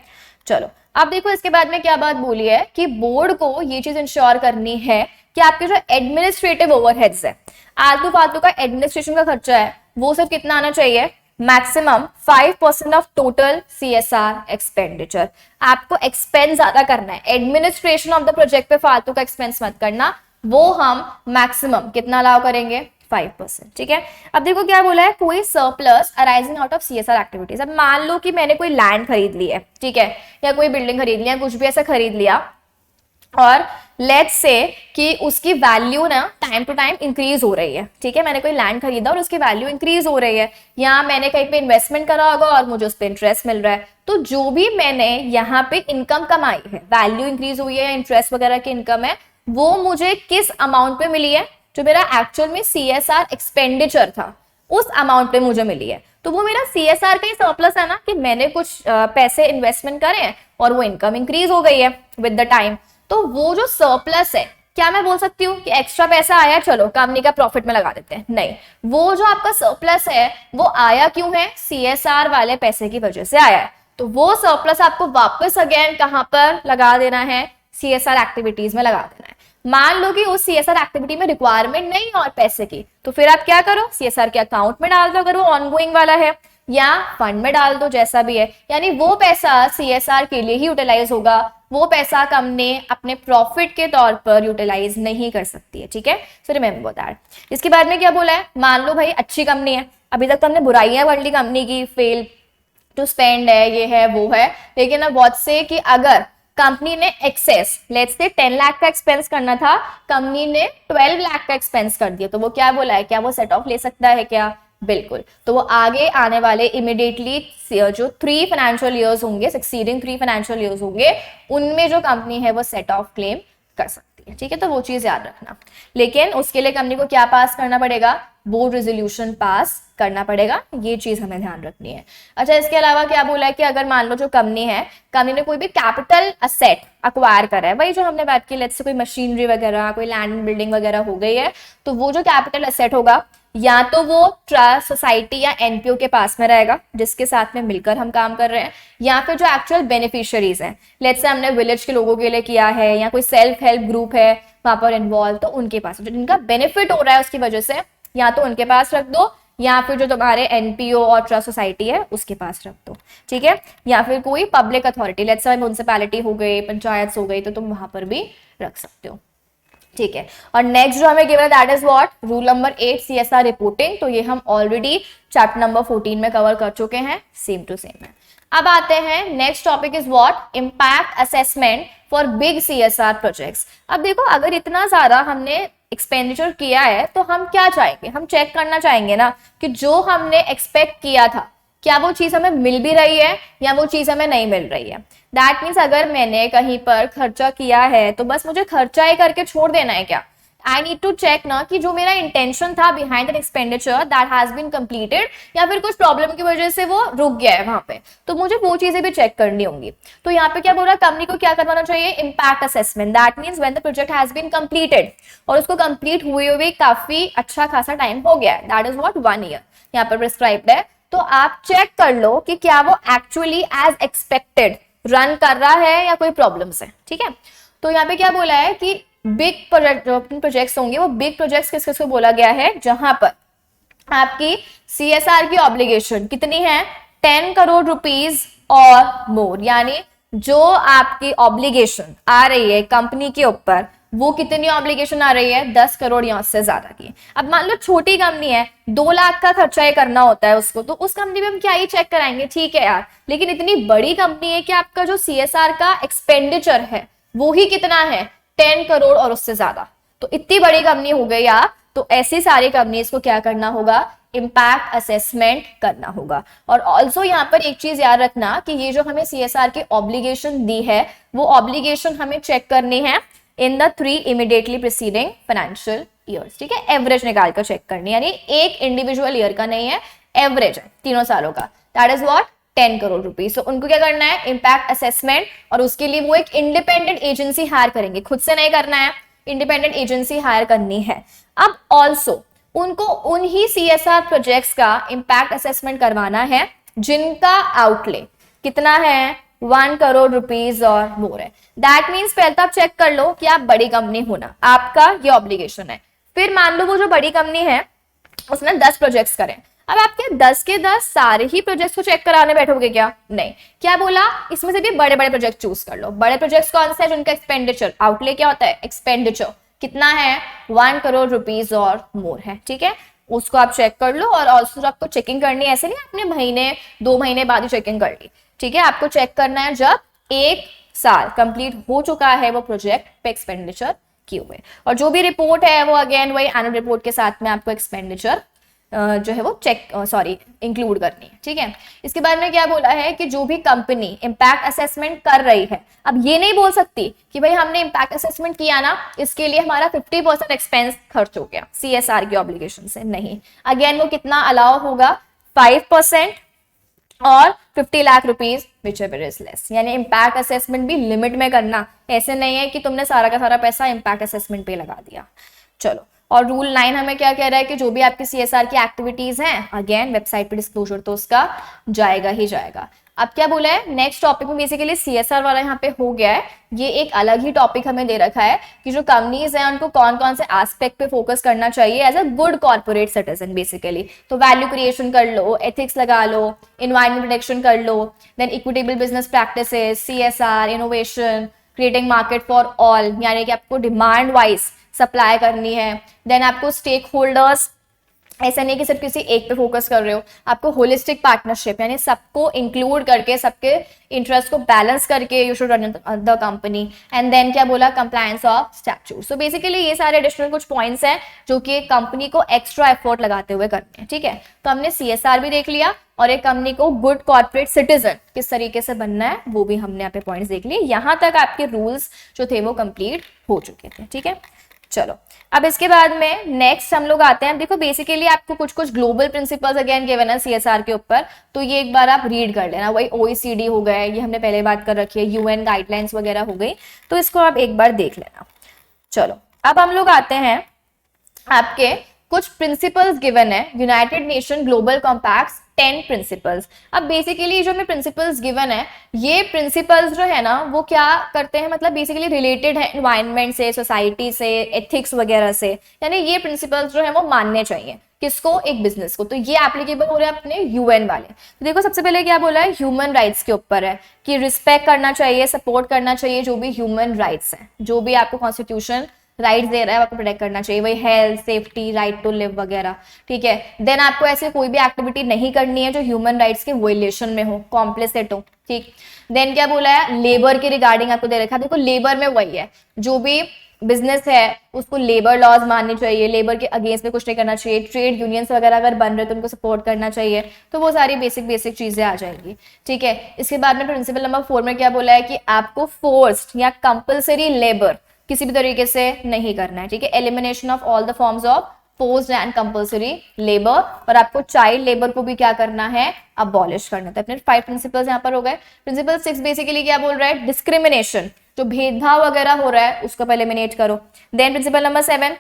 चलो अब देखो इसके बाद में क्या बात बोली है कि बोर्ड को ये चीज इंश्योर करनी है कि आपके जो एडमिनिस्ट्रेटिव ओवरहेड्स है, आलतू फालतू का एडमिनिस्ट्रेशन का खर्चा है, वो सब कितना आना चाहिए, maximum 5% of total CSR expenditure. आपको एक्सपेंस ज्यादा करना है, एडमिनिस्ट्रेशन ऑफ द प्रोजेक्ट पे फालतू का एक्सपेंस मत करना, वो हम मैक्सिमम कितना अलाउ करेंगे, 5%, ठीक है। अब देखो क्या बोला है, कोई surplus arising out of CSR activities. अब मान लो कि मैंने कोई लैंड खरीद ली है, ठीक है, या कोई बिल्डिंग खरीद लिया, कुछ भी ऐसा खरीद लिया, और लेट्स से कि उसकी वैल्यू ना टाइम टू टाइम इंक्रीज हो रही है, ठीक है। मैंने कोई लैंड खरीदा और उसकी वैल्यू इंक्रीज हो रही है, या मैंने कहीं पे इन्वेस्टमेंट करा होगा और मुझे उस पर इंटरेस्ट मिल रहा है, तो जो भी मैंने यहाँ पे इनकम कमाई है, वैल्यू इंक्रीज हुई है या इंटरेस्ट वगैरह की इनकम है, वो मुझे किस अमाउंट पे मिली है, जो मेरा एक्चुअल में सीएसआर एक्सपेंडिचर था उस अमाउंट पे मुझे मिली है। तो वो मेरा सीएसआर का ही सरप्लस है ना, कि मैंने कुछ पैसे इन्वेस्टमेंट करे हैं और वो इनकम इंक्रीज हो गई है विद द टाइम। तो वो जो सरप्लस है, क्या मैं बोल सकती हूँ कि एक्स्ट्रा पैसा आया चलो कंपनी का प्रॉफिट में लगा देते हैं, नहीं। वो जो आपका सरप्लस है वो आया क्यों है, सीएसआर वाले पैसे की वजह से आया है। तो वो सरप्लस आपको वापस अगेन कहां पर लगा देना है, सीएसआर एक्टिविटीज में लगा देना है। मान लो कि उस सीएसआर एक्टिविटी में रिक्वायरमेंट नहीं और पैसे की, तो फिर आप क्या करो, सीएसआर के अकाउंट में डाल दो अगर वो ऑनगोइंग वाला है, या फंड में डाल दो, जैसा भी है। यानी वो पैसा सीएसआर के लिए ही यूटिलाइज होगा, वो पैसा कंपनी अपने प्रॉफिट के तौर पर यूटिलाइज नहीं कर सकती है, ठीक है। So remember that. इसके बाद में क्या बोला है, मान लो भाई अच्छी कंपनी है, अभी तक तो हमने बुराइयां पढ़ ली कंपनी की, फेल टू स्पेंड है, ये है वो है, लेकिन अब व्हाट से कि अगर कंपनी ने एक्सेस लेट्स से 10 लाख का एक्सपेंस करना था, कंपनी ने 12 लाख का एक्सपेंस कर दिया, तो वो क्या बोला है, क्या वो सेट ऑफ ले सकता है क्या, बिल्कुल। तो वो आगे आने वाले इमीडिएटली जो 3 फाइनेंशियल ईयर्स होंगे, सक्सीडिंग 3 फाइनेंशियल ईयर्स होंगे, उनमें जो कंपनी है वो सेट ऑफ क्लेम कर सकती है, ठीक है। तो वो चीज याद रखना। लेकिन उसके लिए कंपनी को क्या पास करना पड़ेगा, बोर्ड रेजोल्यूशन पास करना पड़ेगा, ये चीज हमें ध्यान रखनी है। अच्छा, इसके अलावा क्या बोला है कि अगर मान लो जो कंपनी है, कंपनी ने कोई भी कैपिटल असेट अक्वायर करा है, वही जो हमने बात की, लेट्स से कोई मशीनरी वगैरह, कोई लैंड एंड बिल्डिंग वगैरह हो गई है, तो वो जो कैपिटल असेट होगा या तो वो ट्रस्ट सोसाइटी या एनपीओ के पास में रहेगा जिसके साथ में मिलकर हम काम कर रहे हैं, या फिर जो एक्चुअल बेनिफिशियरीज हैं, लेट्स से हमने विलेज के लोगों के लिए किया है या कोई सेल्फ हेल्प ग्रुप है वहां पर इन्वॉल्व, तो उनके पास जो जिनका बेनिफिट हो रहा है उसकी वजह से, या तो उनके पास रख दो या फिर जो तुम्हारे एनपीओ और ट्रस्ट सोसाइटी है उसके पास रख दो, ठीक है। या फिर कोई public authority, let's say municipality हो गई, पंचायत हो गई, तो तुम वहां पर भी रख सकते हो, ठीक है। और नेक्स्ट जो हमें गिवन है that is what, rule number 8 CSR reporting. तो ये हम ऑलरेडी चैप्टर नंबर 14 में कवर कर चुके हैं, सेम टू सेम है। अब आते हैं next topic is what, impact assessment for big CSR projects. अब देखो, अगर इतना सारा हमने एक्सपेंडिचर किया है तो हम क्या चाहेंगे, हम चेक करना चाहेंगे ना कि जो हमने एक्सपेक्ट किया था क्या वो चीज हमें मिल भी रही है या वो चीज हमें नहीं मिल रही है। दैट मीन्स अगर मैंने कहीं पर खर्चा किया है तो बस मुझे खर्चा ही करके छोड़ देना है क्या? आई नीड टू चेक ना कि जो मेरा इंटेंशन था behind that expenditure that has been completed, या फिर कुछ प्रॉब्लम की वजह से वो रुक गया है वहां पे, तो मुझे वो चीजें भी चेक करनी होंगी। तो यहाँ पे क्या बोल रहा है, कंपनी को क्या करवाना चाहिए, impact assessment. That means when the project has been completed, और उसको कंप्लीट हुए हुए काफी अच्छा खासा टाइम हो गया है, दैट इज व्हाट 1 ईयर यहाँ पर प्रिस्क्राइब्ड है। तो आप चेक कर लो कि क्या वो एक्चुअली एज एक्सपेक्टेड रन कर रहा है या कोई प्रॉब्लम्स है, ठीक है। तो यहाँ पे क्या बोला है कि बिग प्रोजेक्ट्स होंगे, वो बिग प्रोजेक्ट्स किस किसको बोला गया है, जहां पर आपकी सीएसआर की ऑब्लिगेशन कितनी है, 10 करोड़ रुपीज और मोर, यानी जो आपकी ऑब्लिगेशन आ रही है कंपनी के ऊपर वो कितनी ऑब्लिगेशन आ रही है, 10 करोड़ या उससे ज्यादा की। अब मान लो छोटी कंपनी है, 2 लाख का खर्चा ही करना होता है उसको, तो उस कंपनी में हम क्या ही चेक कराएंगे, ठीक है यार। लेकिन इतनी बड़ी कंपनी है कि आपका जो सीएसआर का एक्सपेंडिचर है वो ही कितना है, 10 करोड़ और उससे ज्यादा। तो इतनी बड़ी कंपनी हो गई आप, तो ऐसी सारी कंपनीज को क्या करना होगा, इम्पैक्ट असेसमेंट करना होगा। और ऑल्सो यहाँ पर एक चीज याद रखना कि ये जो हमें सीएसआर की ऑब्लिगेशन दी है वो ऑब्लिगेशन हमें चेक करनी है in the 3 immediately preceding financial years, ठीक है। एवरेज निकाल कर चेक करनी है, यानी एक इंडिविजुअल ईयर का नहीं है, एवरेज है तीनों सालों का। That is what, 10 crore rupees. तो उनको क्या करना है, इम्पैक्ट असेसमेंट, और उसके लिए वो एक इंडिपेंडेंट एजेंसी हायर करेंगे, खुद से नहीं करना है, इंडिपेंडेंट एजेंसी हायर करनी है। अब ऑल्सो उनको उन्हीं सीएसआर प्रोजेक्ट्स का इम्पैक्ट असेसमेंट करवाना है जिनका आउटले कितना है, 1 करोड़ रुपीज और मोर है। दैट मीन्स पहले तो आप चेक कर लो कि आप बड़ी कंपनी हो ना, आपका ये ऑब्लिगेशन है। फिर मान लो वो जो बड़ी कंपनी है उसने 10 प्रोजेक्ट्स करें, अब आपके 10 के 10 सारे ही प्रोजेक्ट्स को चेक कराने बैठोगे क्या, नहीं। क्या बोला, इसमें से भी बड़े बड़े प्रोजेक्ट चूज कर लो। बड़े प्रोजेक्ट्स कौन से हैं, जिनका एक्सपेंडिचर, आउटले क्या होता है, एक्सपेंडिचर कितना है, 1 करोड़ रुपीज और मोर है, ठीक है। उसको आप चेक कर लो, और ऑल्सो आपको चेकिंग करनी है, ऐसे नहीं आपने महीने 2 महीने बाद ही चेकिंग कर ली, ठीक है। आपको चेक करना है जब 1 साल कंप्लीट हो चुका है वो प्रोजेक्ट पे एक्सपेंडिचर किए हुए, और जो भी रिपोर्ट है वो अगेन वही एनुअल रिपोर्ट के साथ में आपको एक्सपेंडिचर जो है वो इंक्लूड करनी है, ठीक है। इसके बाद में क्या बोला है कि जो भी कंपनी इम्पैक्ट असेसमेंट कर रही है, अब ये नहीं बोल सकती कि भाई हमने इम्पैक्ट असेसमेंट किया ना, इसके लिए हमारा 50% एक्सपेंस खर्च हो गया सीएसआर की ऑब्लिगेशन से, नहीं। अगेन वो कितना अलाउ होगा, 5% और 50 lakh rupees whichever is less, यानी इम्पैक्ट असेसमेंट भी लिमिट में करना, ऐसे नहीं है कि तुमने सारा का सारा पैसा इम्पैक्ट असेसमेंट पे लगा दिया। चलो, और रूल 9 हमें क्या कह रहा है कि जो भी आपकी सीएसआर की एक्टिविटीज हैं, अगेन वेबसाइट पे डिस्क्लोजर तो उसका जाएगा ही जाएगा। अब क्या बोला है, नेक्स्ट टॉपिक में बेसिकली सीएसआर वाला यहाँ पे हो गया है, ये एक अलग ही टॉपिक हमें दे रखा है कि जो कंपनीज हैं उनको कौन कौन से एस्पेक्ट पे फोकस करना चाहिए as a good corporate citizen basically. तो वैल्यू क्रिएशन कर लो, एथिक्स लगा लो, एनवायरमेंट प्रोटेक्शन कर लो, then equitable business practices, CSR, innovation, creating market for all, यानी कि आपको डिमांड वाइज सप्लाई करनी है। देन आपको स्टेक होल्डर्स, ऐसा नहीं कि सिर्फ किसी एक पे फोकस कर रहे हो, आपको होलिस्टिक पार्टनरशिप, यानी सबको इंक्लूड करके सबके इंटरेस्ट को बैलेंस करके you should run the company. And then क्या बोला, compliance of statute. So basically ये सारे एडिशनल कुछ पॉइंट्स हैं जो कि एक कंपनी को एक्स्ट्रा एफर्ट लगाते हुए करने हैं, ठीक है। तो हमने सीएसआर भी देख लिया, और एक कंपनी को गुड कॉर्पोरेट सिटीजन किस तरीके से बनना है वो भी हमने यहाँ पे पॉइंट्स देख लिए। यहाँ तक आपके रूल्स जो थे वो कंप्लीट हो चुके थे, ठीक है। चलो अब इसके बाद में नेक्स्ट हम लोग आते हैं। देखो बेसिकली आपको कुछ कुछ ग्लोबल प्रिंसिपल्स अगेन गिवन है सीएसआर के ऊपर, तो ये एक बार आप रीड कर लेना। वही ओईसीडी हो गया, ये हमने पहले बात कर रखी है, यूएन गाइडलाइंस वगैरह हो गई, तो इसको आप एक बार देख लेना। चलो अब हम लोग आते हैं, आपके कुछ प्रिंसिपल्स गिवन है, United nation global compact 10 principles. अब बेसिकली जो हमें प्रिंसिपल्स गिवन है, ये प्रिंसिपल्स जो है ना वो क्या करते हैं, मतलब बेसिकली रिलेटेड है एनवायरनमेंट से, सोसाइटी से, एथिक्स वगैरह से, यानी ये प्रिंसिपल्स जो है वो मानने चाहिए किसको, एक बिजनेस को। तो ये एप्लीकेबल हो रहे हैं अपने यूएन वाले। तो देखो सबसे पहले क्या बोला है, ह्यूमन राइट्स के ऊपर है कि रिस्पेक्ट करना चाहिए, सपोर्ट करना चाहिए जो भी ह्यूमन राइट्स है, जो भी आपको कॉन्स्टिट्यूशन राइट्स दे रहा है आपको प्रोटेक्ट करना चाहिए, वही health, safety, right to live वगैरह, ठीक है। देन आपको ऐसे कोई भी एक्टिविटी नहीं करनी है जो ह्यूमन राइट्स के वायलेशन में हो, कॉम्प्लिसिट हो, ठीक। देन क्या बोला है, लेबर के रिगार्डिंग आपको दे रखा है। देखो लेबर में वही है, जो भी बिजनेस है उसको लेबर लॉज माननी चाहिए, लेबर के अगेंस्ट में कुछ नहीं करना चाहिए, ट्रेड यूनियंस वगैरह अगर बन रहे तो उनको सपोर्ट करना चाहिए, तो वो सारी बेसिक चीजें आ जाएंगी, ठीक है। इसके बाद में प्रिंसिपल नंबर 4 में क्या बोला है कि आपको फोर्स्ड या कंपल्सरी लेबर किसी भी तरीके से नहीं करना है, ठीक है। Elimination of all the forms of forced and compulsory labour, और आपको चाइल्ड लेबर को भी क्या करना है, अबॉलिश करना था। अपने 5 प्रिंसिपल्स यहाँ पर हो गए। प्रिंसिपल 6 बेसिकली क्या बोल रहा है, डिस्क्रिमिनेशन, जो भेदभाव वगैरह हो रहा है उसको पहले एलिमिनेट करो। देन प्रिंसिपल नंबर 7,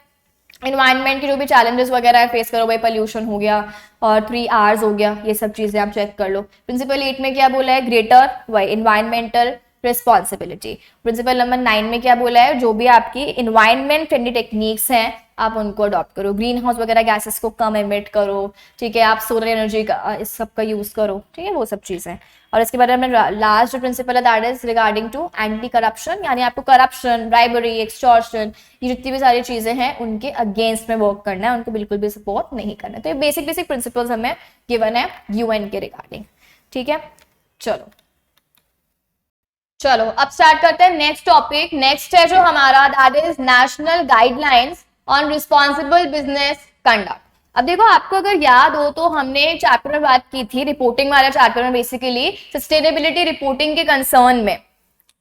एनवायरनमेंट की जो भी चैलेंजेस वगैरह है फेस करो, भाई पोल्यूशन हो गया और 3 Rs हो गया, ये सब चीजें आप चेक कर लो। प्रिंसिपल 8 में क्या बोला है, greater why environmental responsibility. Principle number 9 में क्या बोला है, जो भी आपकी इन्वायरमेंट फ्रेंडली टेक्निक्स हैं आप उनको अडॉप्ट करो, ग्रीन हाउस वगैरह गैसेस को कम एमिट करो, ठीक है। आप सोलर एनर्जी का इस सब का यूज करो, ठीक है, वो सब चीजें। और इसके बाद में लास्ट जो प्रिंसिपल है that is regarding to anti corruption, यानी आपको करप्शन, ब्राइबरी, एक्सटॉर्शन, ये जितनी भी सारी चीजें हैं उनके अगेंस्ट में वर्क करना है, उनको बिल्कुल भी सपोर्ट नहीं करना है। तो ये बेसिक प्रिंसिपल्स हमें गिवन है यूएन के रिगार्डिंग, ठीक है। चलो अब स्टार्ट करते हैं नेक्स्ट टॉपिक। नेक्स्ट है जो हमारा that is national guidelines on responsible business conduct. अब देखो आपको अगर याद हो तो हमने चैप्टर में बात की थी, रिपोर्टिंग वाला चैप्टर में, बेसिकली सस्टेनेबिलिटी रिपोर्टिंग के कंसर्न में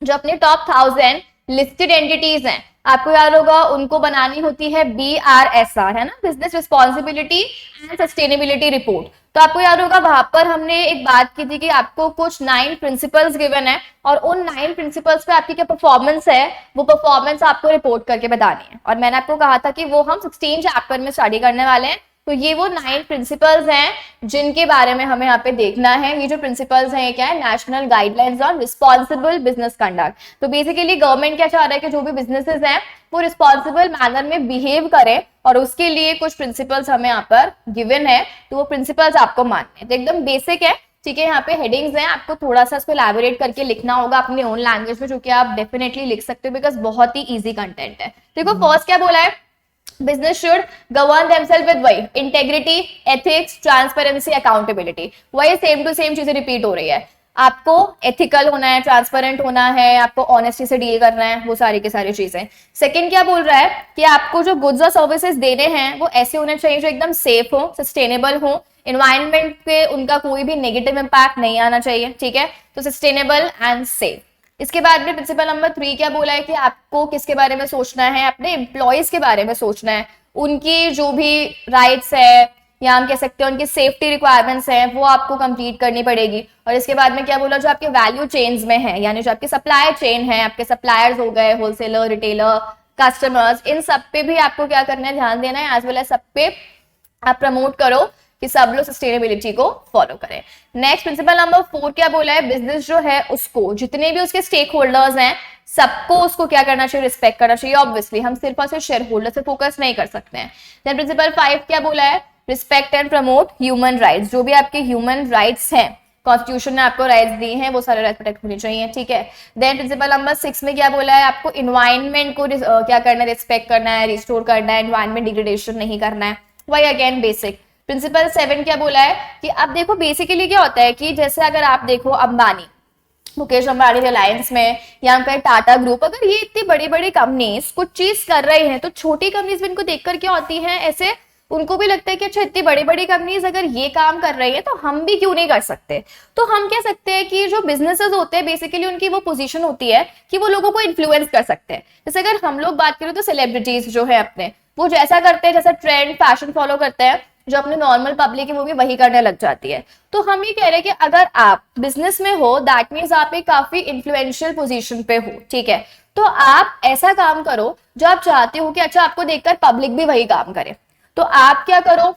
जो अपने टॉप 1000 लिस्टेड एंटिटीज हैं, आपको याद होगा उनको बनानी होती है BRSR, है ना, business responsibility and sustainability report. तो आपको याद होगा वहां पर हमने एक बात की थी कि आपको कुछ 9 प्रिंसिपल्स गिवन है और उन 9 प्रिंसिपल्स पे आपकी क्या परफॉर्मेंस है, वो परफॉर्मेंस आपको रिपोर्ट करके बतानी है। और मैंने आपको कहा था कि वो हम 16 चैप्टर में स्टडी करने वाले हैं। तो ये वो 9 प्रिंसिपल्स हैं जिनके बारे में हमें यहाँ पे देखना है। ये जो प्रिंसिपल्स हैं ये क्या है, national guidelines on responsible business conduct. तो बेसिकली गवर्नमेंट क्या चाह रहा है कि जो भी बिजनेसेस हैं वो रिस्पॉन्सिबल मैनर में बिहेव करें, और उसके लिए कुछ प्रिंसिपल्स हमें यहाँ पर गिवन है, तो वो प्रिंसिपल्स आपको मानने हैं। तो एकदम बेसिक है, ठीक है। यहाँ पे हेडिंग्स हैं, आपको थोड़ा सा इसको एलैबोरेट करके लिखना होगा अपने ओन लैंग्वेज में, जो कि आप डेफिनेटली लिख सकते हो बिकॉज बहुत ही इजी कंटेंट है। देखो फर्स्ट क्या बोला है, business should govern themselves with वही इंटेग्रिटी, एथिक्स, ट्रांसपेरेंसी, अकाउंटेबिलिटी। वही सेम टू सेम चीजें रिपीट हो रही है। आपको एथिकल होना है, ट्रांसपेरेंट होना है, आपको ऑनेस्टी से डील करना है, वो सारी की सारी चीजें। सेकंड क्या बोल रहा है कि आपको जो गुड्स और सर्विसेज देने हैं वो ऐसे होने चाहिए जो एकदम सेफ हो, सस्टेनेबल हो, एनवायरनमेंट पे उनका कोई भी नेगेटिव इंपैक्ट नहीं आना चाहिए, ठीक है। तो सस्टेनेबल एंड सेफ। इसके बाद में प्रिंसिपल नंबर 3 क्या बोला है कि आपको किसके बारे में सोचना है, अपने एम्प्लॉयज के बारे में सोचना है, उनकी जो भी राइट्स है या हम कह सकते हैं उनकी सेफ्टी रिक्वायरमेंट्स हैं वो आपको कंप्लीट करनी पड़ेगी। और इसके बाद में क्या बोला, जो आपके वैल्यू चेन्स में है, यानी जो आपके सप्लाई चेन है, आपके सप्लायर्स हो गए, होलसेलर, रिटेलर, कस्टमर्स, इन सब पे भी आपको क्या करना है, ध्यान देना है, एज वेल एज सब पे आप प्रमोट करो कि सब लोग सस्टेनेबिलिटी को फॉलो करें। नेक्स्ट प्रिंसिपल नंबर 4 क्या बोला है, बिजनेस जो है उसको जितने भी उसके स्टेक होल्डर्स हैं सबको उसको क्या करना चाहिए, रिस्पेक्ट करना चाहिए। ऑब्वियसली हम सिर्फ और सिर्फ शेयर होल्डर से फोकस नहीं कर सकते हैं। देन प्रिंसिपल 5 क्या बोला है, respect and promote human rights. जो भी आपके ह्यूमन राइट्स हैं, कॉन्स्टिट्यूशन ने आपको राइट्स दी हैं, वो सारे राइट्स प्रोटेक्ट होने चाहिए, ठीक है। देन प्रिंसिपल नंबर 6 में क्या बोला है, आपको इन्वायरमेंट को क्या करना है, रिस्पेक्ट करना है, रिस्टोर करना है, इन्वायरमेंट डिग्रेडेशन नहीं करना है, वही अगेन बेसिक। प्रिंसिपल 7 क्या बोला है कि अब देखो बेसिकली क्या होता है कि जैसे अगर आप देखो अंबानी, मुकेश अंबानी रिलायंस में या हम कहें टाटा ग्रुप, अगर ये इतनी बड़ी बड़ी कंपनीज कुछ चीज कर रही हैं तो छोटी कंपनीज भी इनको देखकर क्या होती हैं, ऐसे उनको भी लगता है कि अच्छा इतनी बड़ी बड़ी कंपनीज अगर ये काम कर रही है तो हम भी क्यों नहीं कर सकते। तो हम कह सकते हैं कि जो बिजनेसेस होते हैं बेसिकली उनकी वो पोजीशन होती है कि वो लोगों को इन्फ्लुएंस कर सकते हैं। जैसे अगर हम लोग बात करें तो सेलिब्रिटीज जो है अपने, वो जैसा करते हैं, जैसा ट्रेंड फैशन फॉलो करते हैं, जो अपने नॉर्मल पब्लिक है वो भी वही करने लग जाती है। तो हम ये कह रहे हैं कि अगर आप बिजनेस में हो दैट मीन्स आप एक काफी इन्फ्लुएंशियल पोजीशन पे हो, ठीक है। तो आप ऐसा काम करो जो आप चाहते हो कि अच्छा आपको देखकर पब्लिक भी वही काम करे। तो आप क्या करो,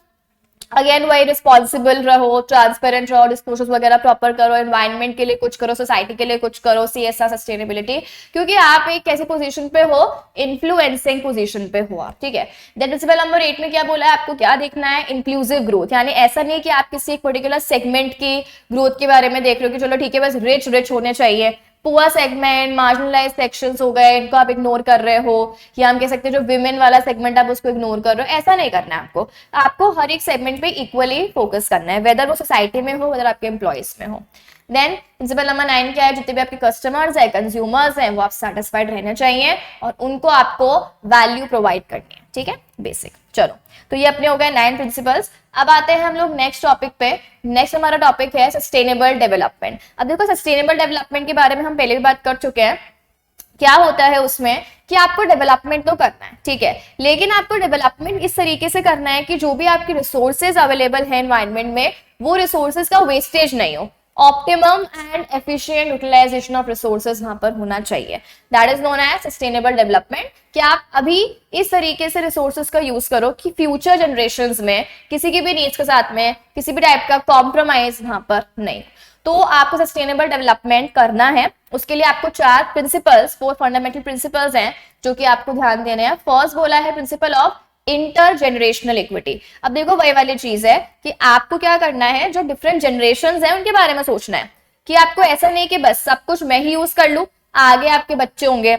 अगेन वही रिस्पॉन्सिबल रहो, ट्रांसपेरेंट रहो, डिस्क्लोजर्स वगैरह प्रॉपर करो, एनवायरनमेंट के लिए कुछ करो, सोसाइटी के लिए कुछ करो, सीएसआर सस्टेनेबिलिटी, क्योंकि आप एक कैसी पोजीशन पे हो, इन्फ्लुएंसिंग पोजीशन पे हो आप, ठीक है। देन प्रिंसिपल नंबर 8 में क्या बोला है, आपको क्या देखना है, इंक्लूसिव ग्रोथ, यानी ऐसा नहीं कि आप किसी एक पर्टिकुलर सेगमेंट की ग्रोथ के बारे में देख रहे हो कि चलो ठीक है बस रिच रिच होने चाहिए, पुअर सेगमेंट, मार्जिनलाइज सेक्शंस हो गए, इनको आप इग्नोर कर रहे हो, या हम कह सकते हैं जो विमेन वाला सेगमेंट आप उसको इग्नोर कर रहे हो, ऐसा नहीं करना है आपको। आपको हर एक सेगमेंट पे इक्वली फोकस करना है, वेदर वो सोसाइटी में हो, वेदर आपके एम्प्लॉयज में हो। देन प्रिंसिपल नंबर 9 क्या है, जितने भी आपके कस्टमर्स है, कंज्यूमर्स हैं, वो आप सेटिस्फाइड रहने चाहिए और उनको आपको वैल्यू प्रोवाइड करनी है, ठीक है, बेसिक। चलो, तो ये अपने हो गए 9 प्रिंसिपल्स। अब आते हैं हम लोग नेक्स्ट टॉपिक पे। नेक्स्ट हमारा टॉपिक है सस्टेनेबल डेवलपमेंट। अब देखो सस्टेनेबल डेवलपमेंट के बारे में हम पहले भी बात कर चुके हैं। क्या होता है उसमें कि आपको डेवलपमेंट तो करना है, ठीक है, लेकिन आपको डेवलपमेंट इस तरीके से करना है कि जो भी आपके रिसोर्सेज अवेलेबल है एनवायरनमेंट में, वो रिसोर्सेज का वेस्टेज नहीं हो, optimum and efficient utilisation of resources वहां पर होना चाहिए। That is known as sustainable development. कि आप अभी इस तरीके से रिसोर्सेज का यूज करो कि फ्यूचर जनरेशंस में किसी की भी नीड्स के साथ में किसी भी टाइप का कॉम्प्रोमाइज वहां पर नहीं। तो आपको सस्टेनेबल डेवलपमेंट करना है, उसके लिए आपको 4 प्रिंसिपल्स, 4 फंडामेंटल प्रिंसिपल्स हैं जो कि आपको ध्यान देने हैं। फर्स्ट बोला है principle of inter generational equity. अब देखो वही वाली चीज है कि आपको क्या करना है, जो डिफरेंट जनरेशंस हैं उनके बारे में सोचना है कि आपको ऐसा नहीं कि बस सब कुछ मैं ही यूज कर लूं, आगे आपके बच्चे होंगे,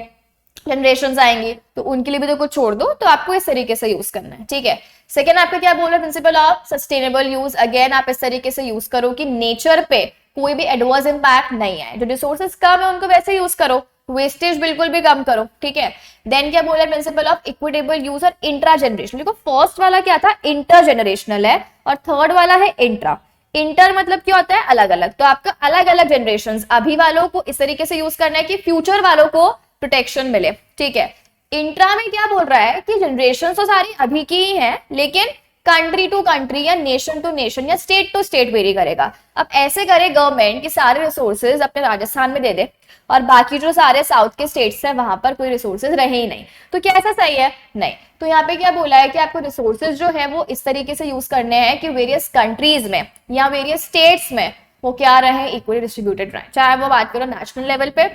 जनरेशंस आएंगी, तो उनके लिए भी तो कुछ छोड़ दो। तो आपको इस तरीके से यूज करना है, ठीक है। सेकेंड आपका क्या बोल रहा है principle of sustainable use. Again आप इस तरीके से यूज करो कि नेचर पे कोई भी एडवर्स इंपैक्ट नहीं आए, जो रिसोर्सेज कम है उनको वैसे यूज करो, वेस्टेज बिल्कुल भी कम करो, ठीक है। देन क्या बोला प्रिंसिपल ऑफ इक्विटेबल यूज और इंट्रा जनरेशन। देखो फर्स्ट वाला क्या था, इंटर जनरेशनल है, और थर्ड वाला है इंट्रा। इंटर मतलब क्या होता है, अलग अलग। तो आपका अलग अलग जनरेशन, अभी वालों को इस तरीके से यूज करना है कि फ्यूचर वालों को प्रोटेक्शन मिले, ठीक है। इंट्रा में क्या बोल रहा है कि जनरेशन तो सारी अभी की ही है, लेकिन कंट्री टू कंट्री या नेशन टू नेशन या स्टेट टू स्टेट वेरी करेगा। अब ऐसे करे गवर्नमेंट कि सारे रिसोर्सेज अपने राजस्थान में दे दे और बाकी जो सारे साउथ के स्टेट्स हैं वहां पर कोई रिसोर्सेज रहे ही नहीं, तो क्या ऐसा सही है? नहीं। तो यहाँ पे क्या बोला है कि आपको रिसोर्सेज जो है वो इस तरीके से यूज करने हैं कि वेरियस कंट्रीज में या वेरियस स्टेट्स में वो क्या रहे, इक्वली डिस्ट्रीब्यूटेड रहे, चाहे वो बात करो नेशनल लेवल पे,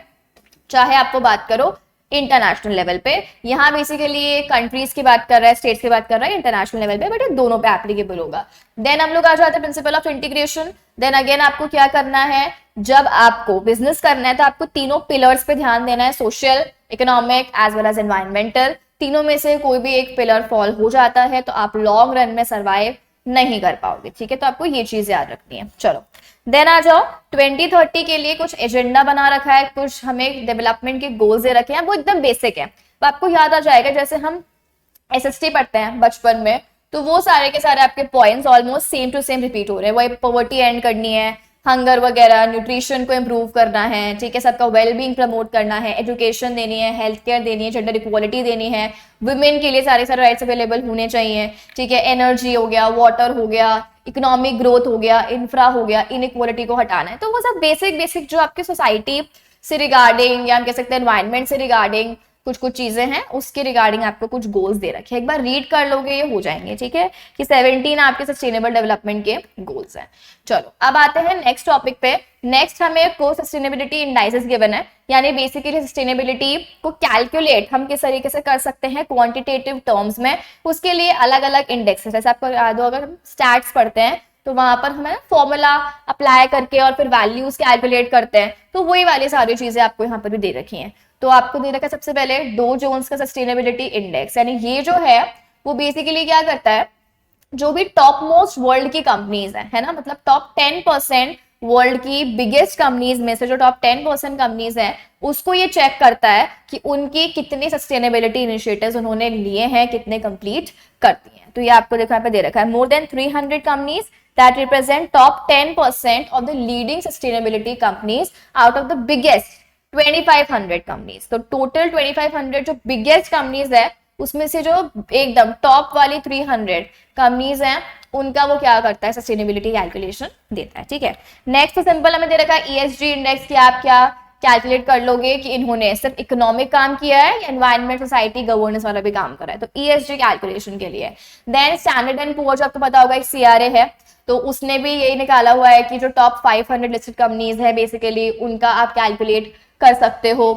चाहे आपको बात करो इंटरनेशनल लेवल पे। यहाँ बेसिकली कंट्रीज की बात कर रहा है, स्टेट्स की बात कर रहा है इंटरनेशनल लेवल पे, बट ये दोनों पे एप्लीकेबल होगा। देन हम लोग आ जाते हैं principle of integration. Then again आपको क्या करना है, जब आपको बिजनेस करना है तो आपको तीनों पिलर्स पे ध्यान देना है, social, economic as well as environmental. तीनों में से कोई भी एक पिलर फॉल हो जाता है तो आप लॉन्ग रन में सर्वाइव नहीं कर पाओगे, ठीक है। तो आपको ये चीज याद रखनी है। चलो देन आ जाओ 2030 के लिए कुछ एजेंडा बना रखा है, कुछ हमें डेवलपमेंट के गोल्स दे रखे हैं, वो एकदम बेसिक है, तो आपको याद आ जाएगा। जैसे हम एसएसटी पढ़ते हैं बचपन में, तो वो सारे के सारे आपके points almost same to same repeat हो रहे हैं। वही पॉवर्टी एंड करनी है, हंगर वगैरह, न्यूट्रिशन को इम्प्रूव करना है, ठीक है, सबका वेलबींग प्रमोट करना है, एजुकेशन देनी है, हेल्थ केयर देनी है, जेंडर इक्वालिटी देनी है, वुमेन के लिए सारे राइट्स अवेलेबल होने चाहिए, ठीक है, एनर्जी हो गया, वाटर हो गया, इकोनॉमिक ग्रोथ हो गया, इंफ्रा हो गया, इनइक्वालिटी को हटाना है। तो वो सब बेसिक जो आपकी सोसाइटी से रिगार्डिंग या हम कह सकते हैं एनवायरनमेंट से रिगार्डिंग कुछ चीजें हैं, उसके रिगार्डिंग आपको कुछ गोल्स दे रखे हैं। एक बार रीड कर लोगे ये हो जाएंगे, ठीक है, कि 17 आपके सस्टेनेबल डेवलपमेंट के गोल्स हैं। चलो अब आते हैं नेक्स्ट टॉपिक पे। नेक्स्ट हमें को सस्टेनेबिलिटी इंडाइसेस गिवन है, यानी बेसिकली सस्टेनेबिलिटी को कैलकुलेट हम किस तरीके से कर सकते हैं क्वांटिटेटिव टर्म्स में। उसके लिए अलग अलग इंडेक्सेस, जैसे आपको याद हो अगर हम स्टैट्स पढ़ते हैं तो वहां पर हमें फॉर्मूला अप्लाई करके और फिर वैल्यूज कैलकुलेट करते हैं, तो वही वाली सारी चीजें आपको यहाँ पर भी दे रखी हैं। तो आपको दे रखा है सबसे पहले डो जोन्स का सस्टेनेबिलिटी इंडेक्स, यानी ये जो है वो बेसिकली क्या करता है, जो भी टॉप मोस्ट वर्ल्ड की कंपनीज है ना, मतलब टॉप 10% वर्ल्ड की बिगेस्ट कंपनीज में से जो टॉप 10% कंपनीज हैं, उसको ये चेक करता है कि उनकी कितने सस्टेनेबिलिटी इनिशिएटिव्स उन्होंने लिए हैं, कितने कंप्लीट करती हैं। तो ये आपको देखो यहाँ पे दे रखा है, more than 300 companies that represent top 10% of the leading sustainability companies out of the biggest 2500 companies. तो टोटल 2500 जो बिगेस्ट कंपनीज है उसमें से जो एकदम टॉप वाली 300 कंपनीज हैं उनका वो क्या करता है, सस्टेनेबिलिटी कैलकुलेशन देता है। ठीक है, नेक्स्ट तो सिंपल हमें दे रखा है ESG इंडेक्स की आप क्या कैलकुलेट कर लोगे कि इन्होंने सिर्फ इकोनॉमिक काम किया है या एनवायरमेंट सोसाइटी गवर्नेंस वाला भी काम करा है, तो ESG कैलकुलेशन के लिए। देन स्टैंडर्ड एंड पुअर जो आपको पता होगा एक CRA है, तो उसने भी यही निकाला हुआ है कि जो टॉप 500 लिस्टेड कंपनीज है बेसिकली उनका आप कैलकुलेट कर सकते हो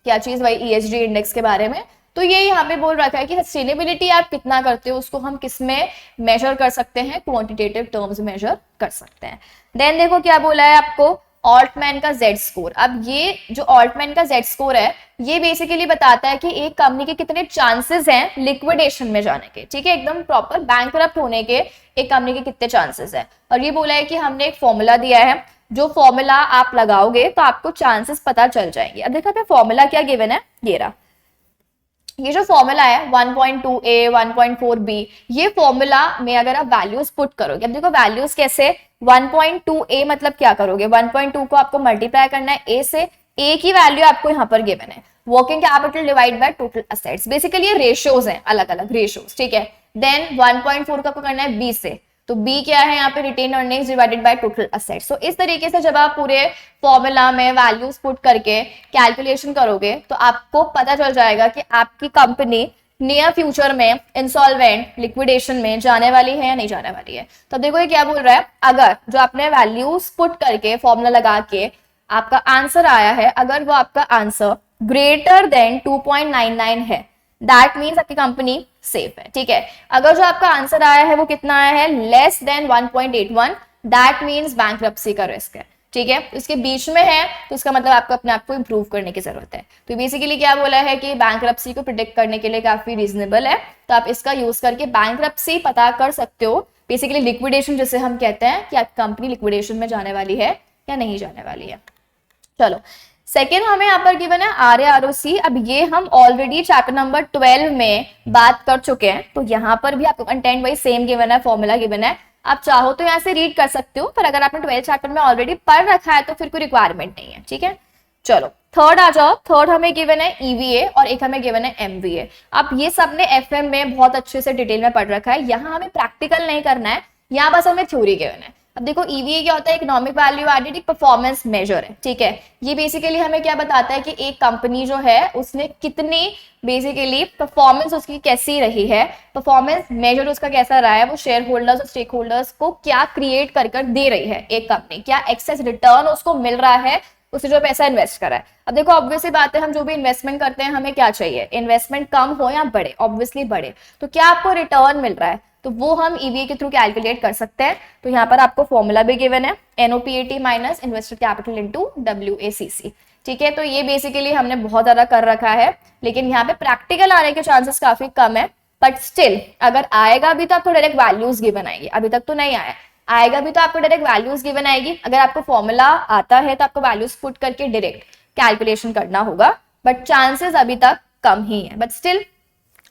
क्या चीज, वही ESG इंडेक्स के बारे में। तो ये यहाँ पे बोल रखा है कि सस्टेनेबिलिटी आप कितना करते हो उसको हम किस में मेजर कर सकते हैं, क्वांटिटेटिव टर्म्स मेजर कर सकते हैं। देन देखो क्या बोला है आपको, ऑल्टमैन का Z स्कोर। अब ये जो ऑल्टमैन का Z स्कोर है ये बेसिकली बताता है कि एक कंपनी के कितने चांसेस हैं लिक्विडेशन में जाने के। ठीक है, एकदम प्रॉपर बैंकरप्ट होने के एक कंपनी के कितने चांसेस है। और ये बोला है कि हमने एक फॉर्मूला दिया है, जो फॉर्मूला आप लगाओगे तो आपको चांसेस पता चल जाएंगे। अब देखो पे फॉर्मूला क्या गिवन है, ये रहा, ये जो फॉर्मूला है 1.2a 1.4b, ये फॉर्मूला में अगर आप वैल्यूज पुट करोगे, अब देखो वैल्यूज कैसे, 1.2a मतलब क्या करोगे, 1.2 को आपको मल्टीप्लाई करना है a से, a की वैल्यू आपको यहाँ पर गिवन है, working capital divide by total assets, basically ये रेशियोज हैं, अलग अलग रेशियोज। ठीक है, देन 1.4 को आपको करना है b से, तो B क्या है यहाँ पे, retain earnings divided by total assets. तो इस तरीके से जब आप पूरे फॉर्मूला में वैल्यूज पुट करके कैलकुलेशन करोगे तो आपको पता चल जाएगा कि आपकी कंपनी नियर फ्यूचर में इंसॉल्वेंट लिक्विडेशन में जाने वाली है या नहीं जाने वाली है। तो देखो ये क्या बोल रहा है, अगर जो आपने वैल्यूज पुट करके फॉर्मूला लगा के आपका आंसर आया है, अगर वो आपका आंसर ग्रेटर देन 2.99 है, दैट मीन्स आपकी कंपनी सेफ है। ठीक है, अगर जो आपका आंसर आया है वो कितना आया है, less than 1.81, that means bankruptcy का रिस्क है। ठीक है, इसके बीच में है तो इसका मतलब आपको अपने आप को इंप्रूव करने की जरूरत है। तो बेसिकली क्या बोला है कि बैंकरप्सी को प्रिडिक्ट करने के लिए काफी रीजनेबल है, तो आप इसका यूज करके बैंकरप्सी पता कर सकते हो, बेसिकली लिक्विडेशन जिसे हम कहते हैं कि आपकी कंपनी लिक्विडेशन में जाने वाली है या नहीं जाने वाली है। चलो सेकेंड हमें यहाँ पर गिवन है RAROC। अब ये हम ऑलरेडी चैप्टर नंबर 12 में बात कर चुके हैं, तो यहाँ पर भी आपको कंटेंट वही सेम गिवन है, फॉर्मूला गिवन है, आप चाहो तो यहाँ से रीड कर सकते हो, पर अगर आपने 12 चैप्टर में ऑलरेडी पढ़ रखा है तो फिर कोई रिक्वायरमेंट नहीं है। ठीक है, चलो थर्ड आ जाओ। थर्ड हमें गिवन है EVA और एक हमें गिवन है MVA। अब ये सबने FM में बहुत अच्छे से डिटेल में पढ़ रखा है, यहाँ हमें प्रैक्टिकल नहीं करना है, यहाँ बस हमें थ्योरी गिवन है। अब देखो EVA क्या होता है, इकोनॉमिक वैल्यू एडेड एक परफॉर्मेंस मेजर है। ठीक है, ये बेसिकली हमें क्या बताता है कि एक कंपनी जो है उसने कितनी बेसिकली परफॉर्मेंस उसकी कैसी रही है, परफॉर्मेंस मेजर उसका कैसा रहा है, वो शेयर होल्डर्स और स्टेक होल्डर्स को क्या क्रिएट कर कर दे रही है एक कंपनी, क्या एक्सेस रिटर्न उसको मिल रहा है उसने जो पैसा इन्वेस्ट करा है। अब देखो ऑब्वियसली बात है, हम जो भी इन्वेस्टमेंट करते हैं हमें क्या चाहिए, इन्वेस्टमेंट कम हो या बढ़े, ऑब्वियसली बढ़े, तो क्या आपको रिटर्न मिल रहा है, तो वो हम EVA के थ्रू कैलकुलेट कर सकते हैं। तो यहाँ पर आपको फॉर्मूला भी गिवन है, NOPAT minus invested capital into WACC। ठीक है, तो ये बेसिकली हमने बहुत ज्यादा कर रखा है, लेकिन यहाँ पे प्रैक्टिकल आने के चांसेस काफी कम है, बट स्टिल अगर आएगा भी तो आपको डायरेक्ट वैल्यूज गिवन आएगी, अभी तक तो नहीं आया, आएगा भी तो आपको डायरेक्ट वैल्यूज गिवन आएगी। अगर आपको फॉर्मूला आता है तो आपको वैल्यूज पुट करके डायरेक्ट कैलकुलेशन करना होगा, बट चांसेस अभी तक कम ही है, बट स्टिल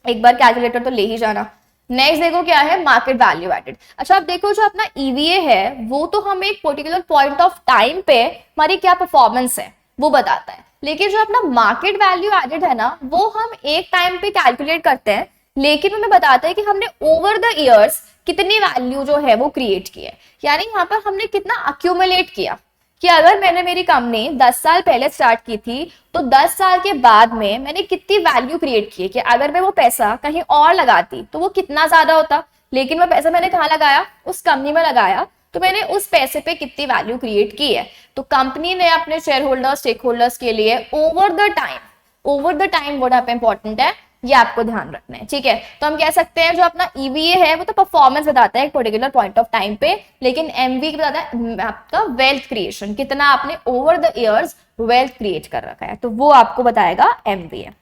एक बार कैलकुलेटर तो ले ही जाना। नेक्स्ट देखो क्या है, मार्केट वैल्यू एडेड। अच्छा अब देखो जो अपना EVA है वो तो हमें एक पर्टिकुलर पॉइंट ऑफ टाइम पे हमारी क्या परफॉर्मेंस है वो बताता है, लेकिन जो अपना मार्केट वैल्यू एडेड है ना वो हम एक टाइम पे कैलकुलेट करते हैं, लेकिन हमें बताता है कि हमने ओवर द ईयर्स कितनी वैल्यू जो है वो क्रिएट की है, यानी यहाँ पर हमने कितना अक्यूमुलेट किया, कि अगर मैंने मेरी कंपनी 10 साल पहले स्टार्ट की थी तो 10 साल के बाद में मैंने कितनी वैल्यू क्रिएट की है, कि अगर मैं वो पैसा कहीं और लगाती तो वो कितना ज्यादा होता, लेकिन वो पैसा मैंने कहाँ लगाया, उस कंपनी में लगाया, तो मैंने उस पैसे पे कितनी वैल्यू क्रिएट की है। तो कंपनी ने अपने शेयर होल्डर्स स्टेक होल्डर्स के लिए ओवर द टाइम वर्ड यहाँ पे इंपॉर्टेंट है, ये आपको ध्यान रखना है। ठीक है, तो हम कह सकते हैं जो अपना EVA है वो तो परफॉर्मेंस बताता है एक पर्टिकुलर पॉइंट ऑफ टाइम पे, लेकिन MVA बताता है आपका वेल्थ क्रिएशन, कितना आपने over the years wealth create कर रखा है, तो वो आपको बताएगा MVA।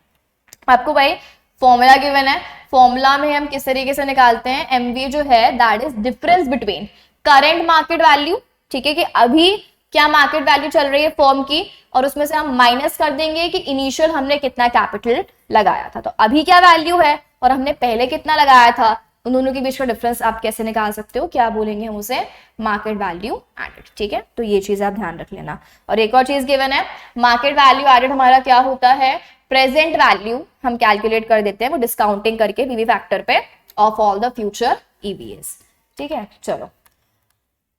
आपको भाई फॉर्मूला गिवन है, फॉर्मूला में हम किस तरीके से निकालते हैं, MVA जो है that is difference between current market value, ठीक है, कि अभी क्या मार्केट वैल्यू चल रही है फर्म की, और उसमें से हम माइनस कर देंगे कि इनिशियल हमने कितना कैपिटल लगाया था, तो अभी क्या वैल्यू है और हमने पहले कितना लगाया था, उन दोनों के बीच का डिफरेंस आप कैसे निकाल सकते हो, क्या बोलेंगे हम उसे, मार्केट वैल्यू एडेड। ठीक है, तो ये चीज आप ध्यान रख लेना। और एक और चीज गिवन है, मार्केट वैल्यू एडेड हमारा क्या होता है, प्रेजेंट वैल्यू हम कैलकुलेट कर देते हैं वो डिस्काउंटिंग करके पीवी फैक्टर पे of all the future EVS. ठीक है, चलो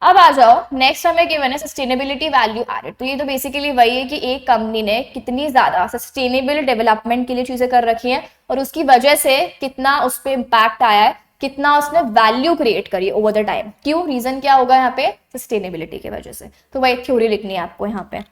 अब आ जाओ, नेक्स्ट हमें गिवन है सस्टेनेबिलिटी वैल्यू एडेड। तो ये तो बेसिकली वही है कि एक कंपनी ने कितनी ज्यादा सस्टेनेबल डेवलपमेंट के लिए चीजें कर रखी हैं और उसकी वजह से कितना उस पर इम्पैक्ट आया है, कितना उसने वैल्यू क्रिएट करी ओवर द टाइम। क्यों, रीजन क्या होगा यहाँ पे, सस्टेनेबिलिटी की वजह से। तो वही थ्योरी लिखनी है आपको यहाँ पे।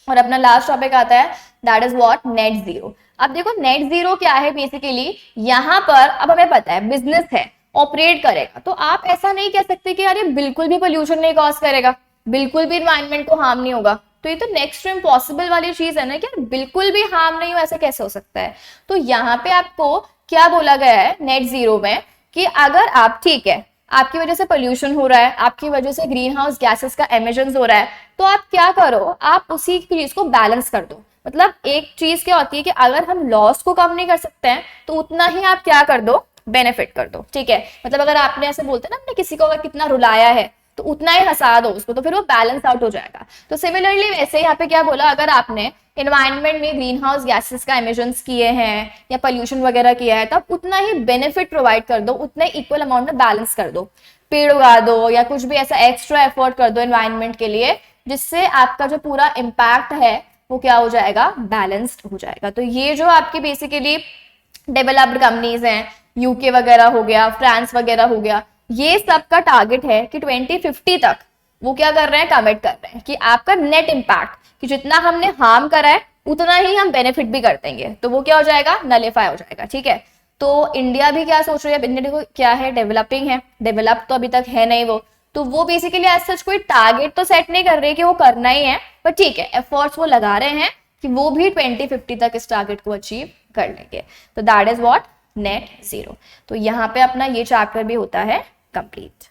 और अपना लास्ट टॉपिक आता है, that is what, net zero. अब देखो नेट जीरो क्या है बेसिकली, यहाँ पर अब हमें पता है बिजनेस है, ऑपरेट करेगा, तो आप ऐसा नहीं कह सकते कि यार ये बिल्कुल भी पोल्यूशन नहीं कॉज करेगा, बिल्कुल भी इन्वायरमेंट को हार्म नहीं होगा। तो ये तो नेक्स्ट टू इम्पॉसिबल वाली चीज है ना कि बिल्कुल भी हार्म नहीं हो, ऐसे कैसे हो सकता है। तो यहाँ पे आपको क्या बोला गया है नेट जीरो में, कि अगर आप, ठीक है, आपकी वजह से पोल्यूशन हो रहा है, आपकी वजह से ग्रीन हाउस गैसेस का एमिशंस हो रहा है, तो आप क्या करो, आप उसी चीज को बैलेंस कर दो। मतलब एक चीज क्या होती है कि अगर हम लॉस को कम नहीं कर सकते हैं तो उतना ही आप क्या कर दो, बेनिफिट कर दो। ठीक है, मतलब अगर आपने ऐसे बोलते हैं ना, आपने किसी को अगर कितना रुलाया है तो उतना ही हंसा दो उसको, तो फिर वो बैलेंस आउट हो जाएगा। तो सिमिलरली वैसे यहाँ पे क्या बोला, अगर आपने एनवायरनमेंट में ग्रीन हाउस गैसेस का एमिशंस किए हैं या पोल्यूशन वगैरह किया है, तब उतना ही बेनिफिट प्रोवाइड कर दो, उतना इक्वल अमाउंट में बैलेंस कर दो, पेड़ उगा दो या कुछ भी ऐसा एक्स्ट्रा एफर्ट कर दो एनवायरनमेंट के लिए, जिससे आपका जो पूरा इम्पैक्ट है वो क्या हो जाएगा, बैलेंस्ड हो जाएगा। तो ये जो आपकी बेसिकली डेवलप्ड कंपनीज हैं, यूके वगैरह हो गया, फ्रांस वगैरह हो गया, ये सब का टारगेट है कि 2050 तक वो क्या कर रहे हैं, कमिट कर रहे हैं कि आपका नेट इम्पैक्ट, कि जितना हमने हार्म करा है उतना ही हम बेनिफिट भी कर देंगे, तो वो क्या हो जाएगा, नलीफाई हो जाएगा। ठीक है, तो इंडिया भी क्या सोच रही है, इंडिया को क्या है, डेवलपिंग है, डेवलप तो अभी तक है नहीं वो, तो वो बेसिकली एज सच कोई टारगेट तो सेट नहीं कर रही कि वो करना ही है, पर ठीक है एफर्ट्स वो लगा रहे हैं कि वो भी 2050 तक इस टारगेट को अचीव कर लेंगे। तो that is what, net zero. तो यहाँ पे अपना ये चैप्टर भी होता है कंप्लीट।